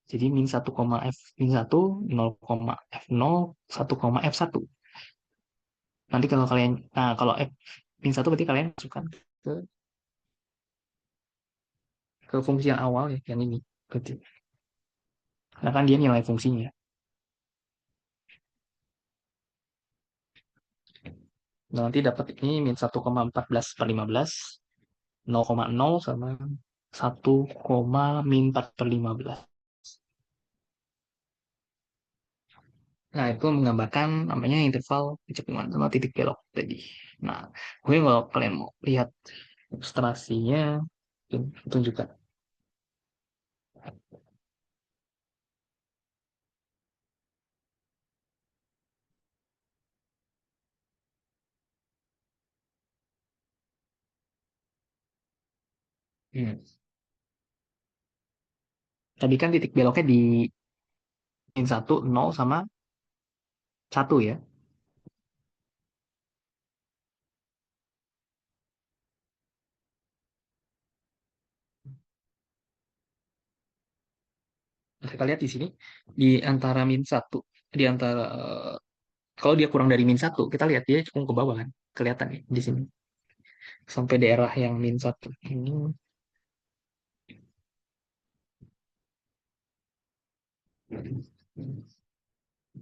Jadi min 1, F min 1, 0, F0, 1, F1. Nanti kalau kalian, nah kalau F min 1 berarti kalian masukkan ke, fungsi yang awal ya, yang ini. Berarti. Karena kan dia nilai fungsinya. Nah, nanti dapat ini min 1,14 per 15, 0,0 sama 1, min 4 per 15. Nah, itu menggambarkan namanya interval kecekungan sama titik belok tadi. Nah, mungkin kalau kalian mau lihat ilustrasinya, tunjukkan. Hmm. Tadi kan titik beloknya di min 1, 0 sama 1 ya. Nah, kita lihat di sini, di antara min 1, di antara, kalau dia kurang dari min 1, kita lihat dia cukup ke bawah kan. Kelihatan nih di sini. Sampai daerah yang min 1 ini.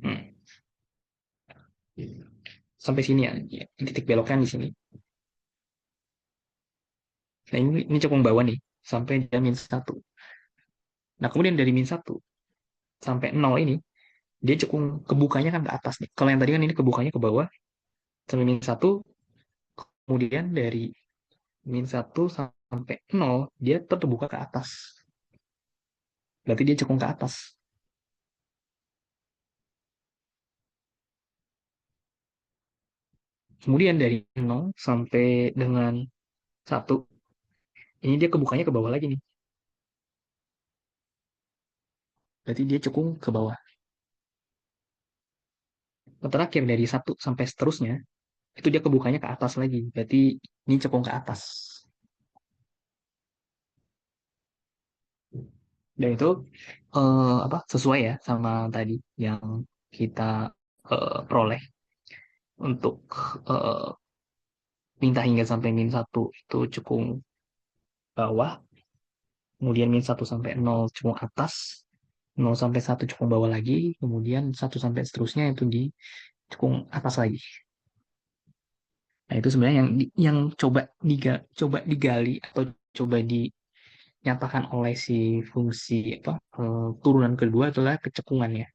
Hmm. Sampai sini ya, ya, titik beloknya di sini. Nah, ini cukup bawah nih, sampai dia min 1. Nah, kemudian dari min 1 sampai 0 ini, dia cukup kebukanya kan ke atas nih. Kalau yang tadi kan ini kebukanya ke bawah, sampai min 1, kemudian dari min 1 sampai 0, dia terbuka ke atas. Berarti dia cukup ke atas. Kemudian dari 0 sampai dengan 1, ini dia kebukanya ke bawah lagi nih. Berarti dia cukup ke bawah. Terakhir dari 1 sampai seterusnya, itu dia kebukanya ke atas lagi. Berarti ini cukup ke atas. Dan itu apa sesuai ya sama tadi yang kita peroleh untuk eh, minta hingga sampai min 1 itu cukup bawah, kemudian min 1 sampai 0 cukup atas, 0 sampai 1 cukup bawah lagi, kemudian 1 sampai seterusnya itu di cukup atas lagi. Nah, itu sebenarnya yang coba digali atau coba dinyatakan oleh si fungsi apa turunan kedua adalah kecekungannya.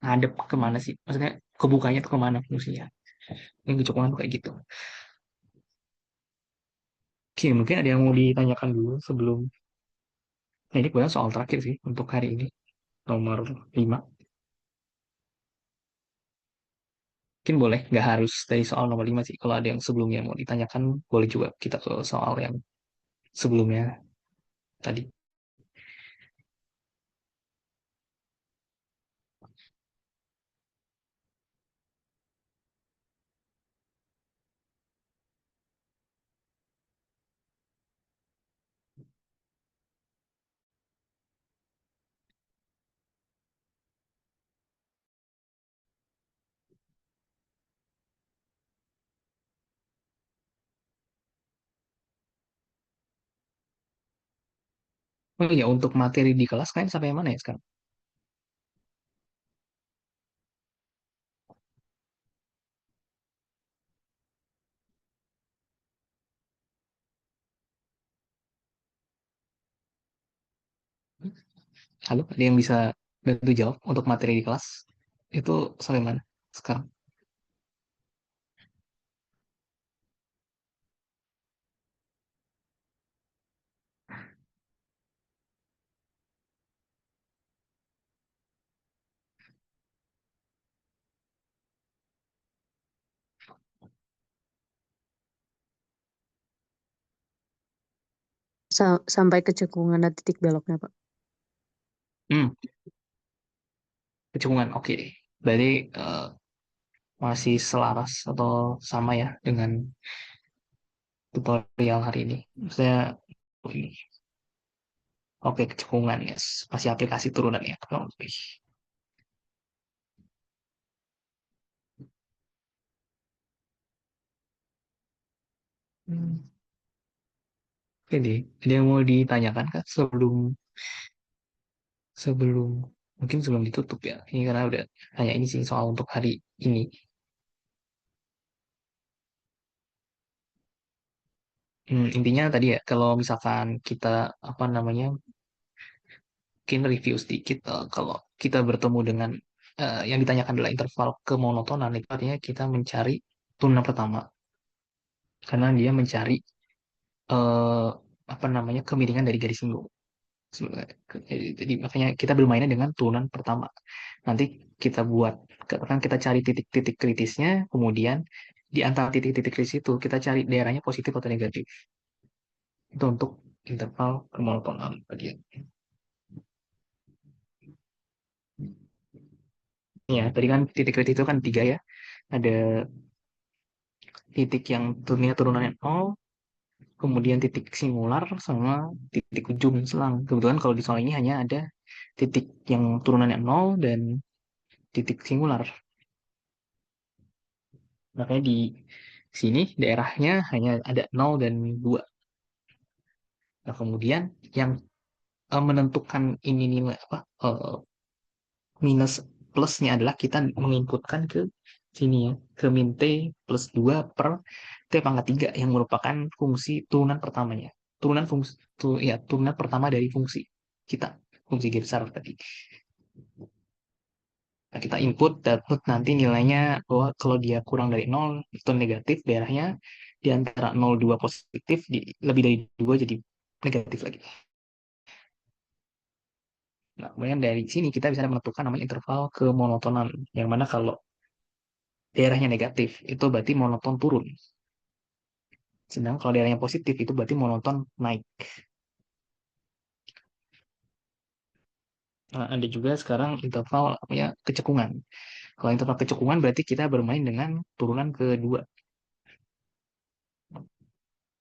Ngadep kemana sih? Maksudnya kebukanya tuh kemana fungsinya? Yang kecekungan tuh kayak gitu. Oke, mungkin ada yang mau ditanyakan dulu sebelum. Nah, ini kebetulan soal terakhir sih untuk hari ini, nomor 5. Mungkin boleh, nggak harus dari soal nomor 5 sih. Kalau ada yang sebelumnya mau ditanyakan, boleh juga kita ke soal yang sebelumnya tadi. Oh iya, untuk materi di kelas kalian sampai mana ya sekarang? Halo, ada yang bisa bantu jawab untuk materi di kelas? Itu sampai mana sekarang? Sampai ke cekungan dan titik beloknya, Pak. Hmm, kecengungan, oke. Berarti eh, masih selaras atau sama ya dengan tutorial hari ini. Saya ini. Oke, kecekungan ya. Masih aplikasi turunan ya. Oke. Hmm. Oke deh. Ada yang mau ditanyakan kak sebelum sebelum mungkin sebelum ditutup ya. Ini karena udah tanya ini sih soal untuk hari ini. Intinya tadi ya, kalau misalkan kita apa namanya, mungkin review sedikit, kalau kita bertemu dengan yang ditanyakan adalah interval kemonotonan, itu artinya kita mencari turunan pertama, karena dia mencari eh, apa namanya, kemiringan dari garis singgung. Jadi makanya kita bermainnya dengan turunan pertama. Nanti kita buat, katakan kita cari titik-titik kritisnya, kemudian di antara titik-titik kritis itu kita cari daerahnya positif atau negatif. Itu untuk interval kemonotonan tadi. Ya, tadi kan titik kritis itu kan tiga ya. Ada titik yang turunannya nol, kemudian titik singular, sama titik ujung selang. Kebetulan kalau di soal ini hanya ada titik yang turunannya nol dan titik singular. Makanya di sini daerahnya hanya ada nol dan 2. Nah, kemudian yang menentukan ini nilai apa, minus plusnya adalah kita menginputkan ke sini ya, ke min t plus 2 per t pangkat 3 yang merupakan fungsi turunan pertamanya. Turunan pertama dari fungsi kita, fungsi G besar tadi. Nah, kita input dapat nanti nilainya bahwa kalau dia kurang dari nol itu negatif daerahnya, di antara 0 2 positif, lebih dari 2 jadi negatif lagi. Nah, kemudian dari sini kita bisa menentukan namanya interval kemonotonan, yang mana kalau daerahnya negatif itu berarti monoton turun. Sedangkan kalau daerahnya positif itu berarti monoton naik. Nah, ada juga sekarang interval namanya kecekungan. Kalau interval kecekungan berarti kita bermain dengan turunan kedua.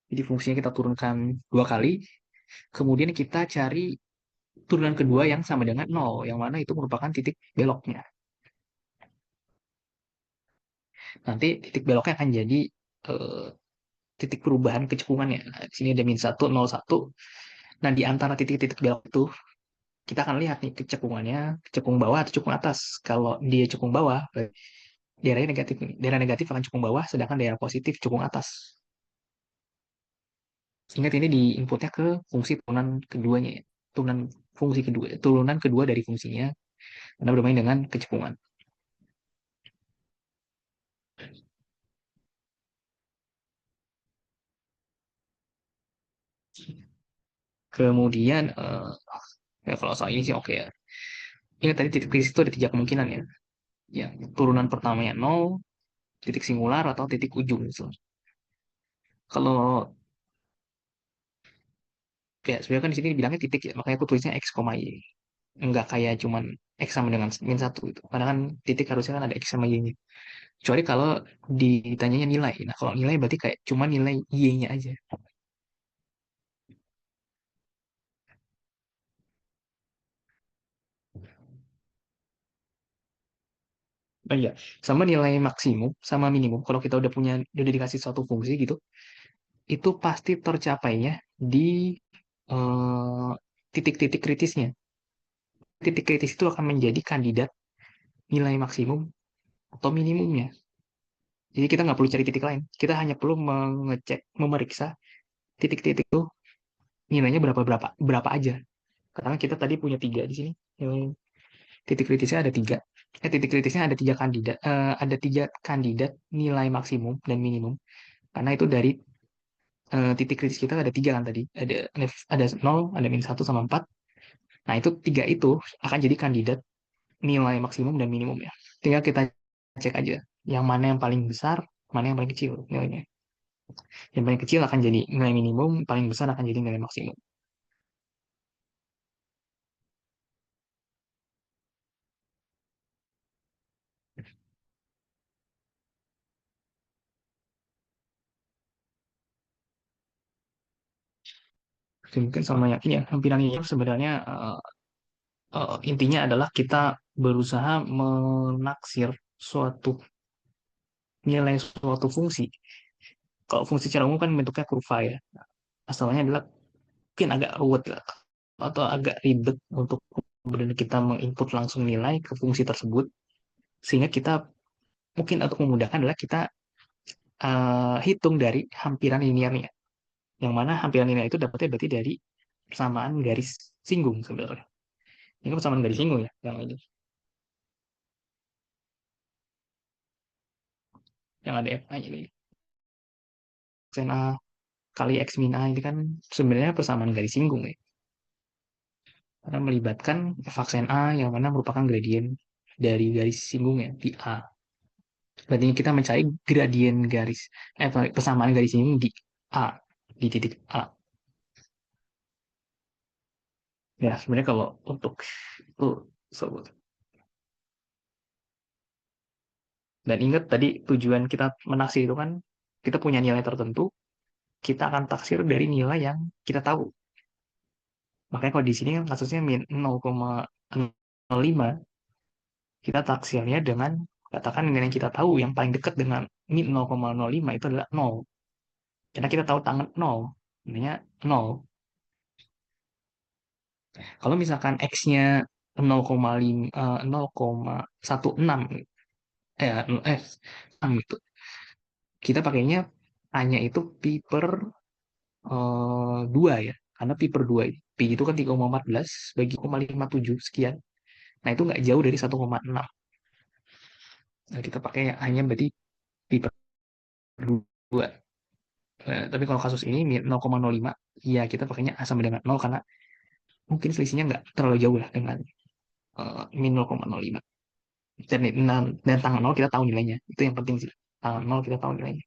Jadi fungsinya kita turunkan 2 kali, kemudian kita cari turunan kedua yang sama dengan nol, yang mana itu merupakan titik beloknya. Nanti titik beloknya akan jadi eh, titik perubahan kecekungannya. Nah, di sini ada min 1, 0, 1. Nah, di antara titik-titik belok itu, kita akan lihat nih kecekungannya, cekung bawah atau cekung atas. Kalau dia cekung bawah, daerahnya negatif. Daerah negatif akan cekung bawah, sedangkan daerah positif cekung atas. Sehingga ini di inputnya ke fungsi turunan keduanya, ya. Turunan kedua dari fungsinya, karena bermain dengan kecekungan. Kemudian, ya kalau soal ini sih oke ya. Ini tadi titik krisis itu ada 3 kemungkinan ya. Ya, turunan pertamanya nol, titik singular, atau titik ujung. So. Kalau ya sebenarnya kan di sini bilangnya titik ya, makanya aku tulisnya x, y. Enggak kayak cuman x sama dengan min 1 itu. Karena kan titik harusnya kan ada x sama y-nya. Kecuali kalau ditanyanya nilai. Nah, kalau nilai berarti kayak cuma nilai y-nya aja. Nah, iya, sama nilai maksimum sama minimum. Kalau kita udah dikasih suatu fungsi gitu, itu pasti tercapainya di eh, titik-titik kritisnya. Titik kritis itu akan menjadi kandidat nilai maksimum atau minimumnya. Jadi kita nggak perlu cari titik lain. Kita hanya perlu memeriksa titik-titik itu nilainya berapa berapa berapa aja. Karena kita tadi punya 3 di sini. Titik kritisnya ada 3. Titik kritisnya ada tiga kandidat nilai maksimum dan minimum. Karena itu dari titik kritis kita ada 3 kan tadi. Ada 0, ada min 1 sama 4. Nah, itu 3 itu akan jadi kandidat nilai maksimum dan minimum ya. Tinggal kita cek aja yang mana yang paling besar, mana yang paling kecil nilainya. Yang paling kecil akan jadi nilai minimum, paling besar akan jadi nilai maksimum. Jadi mungkin sama yakin ya, hampiran ini sebenarnya intinya adalah kita berusaha menaksir suatu nilai suatu fungsi. Kalau fungsi secara umum kan bentuknya kurva ya. Asalnya adalah mungkin agak ruwet lah, atau agak ribet untuk kemudian kita menginput langsung nilai ke fungsi tersebut, sehingga kita mungkin untuk memudahkan adalah kita hitung dari hampiran linearnya. Yang mana hampiran nilai itu dapatnya berarti dari persamaan garis singgung sebenarnya. Ini kan persamaan garis singgung ya, yang ini. Yang ada FA ini. Sin A kali X min A ini kan sebenarnya persamaan garis singgung ya. Karena melibatkan f aksen A yang mana merupakan gradien dari garis singgungnya di A. Berarti kita mencari gradien garis, persamaan garis singgung di A, di titik A. Ya, sebenarnya kalau untuk itu sebut. Dan ingat tadi tujuan kita menaksir itu kan kita punya nilai tertentu, kita akan taksir dari nilai yang kita tahu. Makanya kalau di sini kan kasusnya min 0,05, kita taksirnya dengan katakan nilai yang kita tahu yang paling dekat dengan min 0,05 itu adalah 0. Karena kita tahu tangan 0, nilainya 0. Kalau misalkan X-nya 0,5, 0,16, eh, 6 gitu. Kita pakainya A-nya itu pi per 2 ya. Karena pi per 2 ini. Pi itu kan 3,14 bagi 0,57 sekian. Nah, itu nggak jauh dari 1,6. Nah, kita pakai A-nya berarti pi per 2. Tapi kalau kasus ini 0,05, ya kita pakainya A sama dengan 0 karena mungkin selisihnya nggak terlalu jauh lah dengan min 0,05. Dan tanggal 0 kita tahu nilainya. Itu yang penting sih. Tanggal 0 kita tahu nilainya.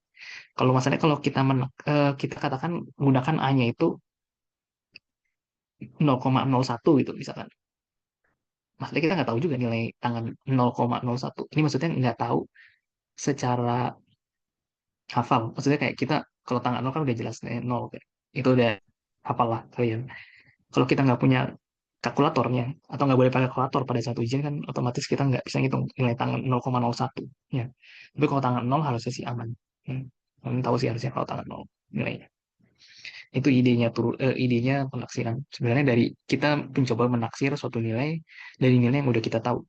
Kalau masalahnya kalau kita katakan menggunakan A-nya itu 0,01 gitu misalkan. Maksudnya kita nggak tahu juga nilai tanggal 0,01. Ini maksudnya nggak tahu secara hafal. Maksudnya kayak kita kalau tanggal 0 kan udah jelas 0. Kayak. Itu udah hafal lah kalian. Kalau kita nggak punya kalkulatornya atau nggak boleh pakai kalkulator pada saat ujian kan otomatis kita nggak bisa ngitung nilai tanggal 0,01 ya. Tapi kalau tanggal 0 harusnya sih aman. Kalian tahu sih harusnya kalau tanggal 0 nilainya. Itu idenya penaksiran. Sebenarnya dari kita mencoba menaksir suatu nilai dari nilai yang udah kita tahu.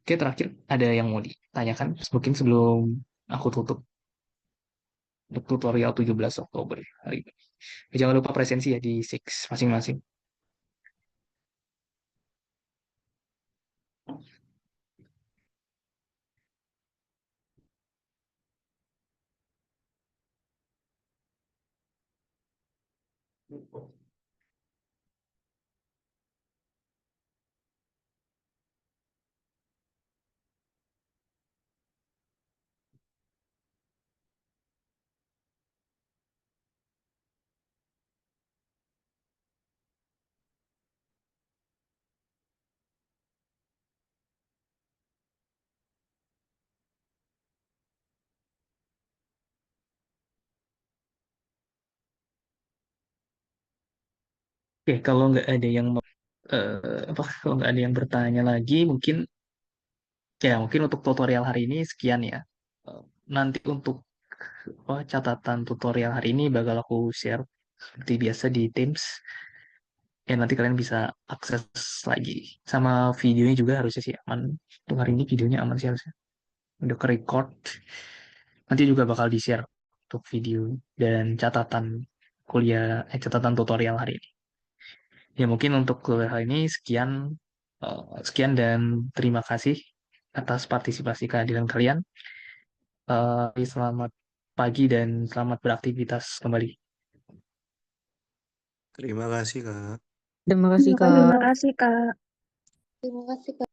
Oke, terakhir ada yang mau ditanyakan mungkin sebelum aku tutup untuk tutorial 17 Oktober hari ini. Jangan lupa presensi ya di Six masing-masing. Oke, kalau nggak ada yang kalau nggak ada yang bertanya lagi, mungkin untuk tutorial hari ini sekian ya. Eh, Nanti untuk catatan tutorial hari ini bakal aku share seperti biasa di Teams. Ya nanti kalian bisa akses lagi. Sama videonya juga harusnya sih aman. Untuk hari ini videonya aman sih harusnya. Udah ke record. Nanti juga bakal di-share untuk video dan catatan tutorial hari ini. Ya mungkin untuk hari ini sekian dan terima kasih atas partisipasi kehadiran kalian. Selamat pagi dan selamat beraktivitas kembali. Terima kasih, Kak. Terima kasih, Terima Kak. kasih, Kak. Terima kasih, Kak.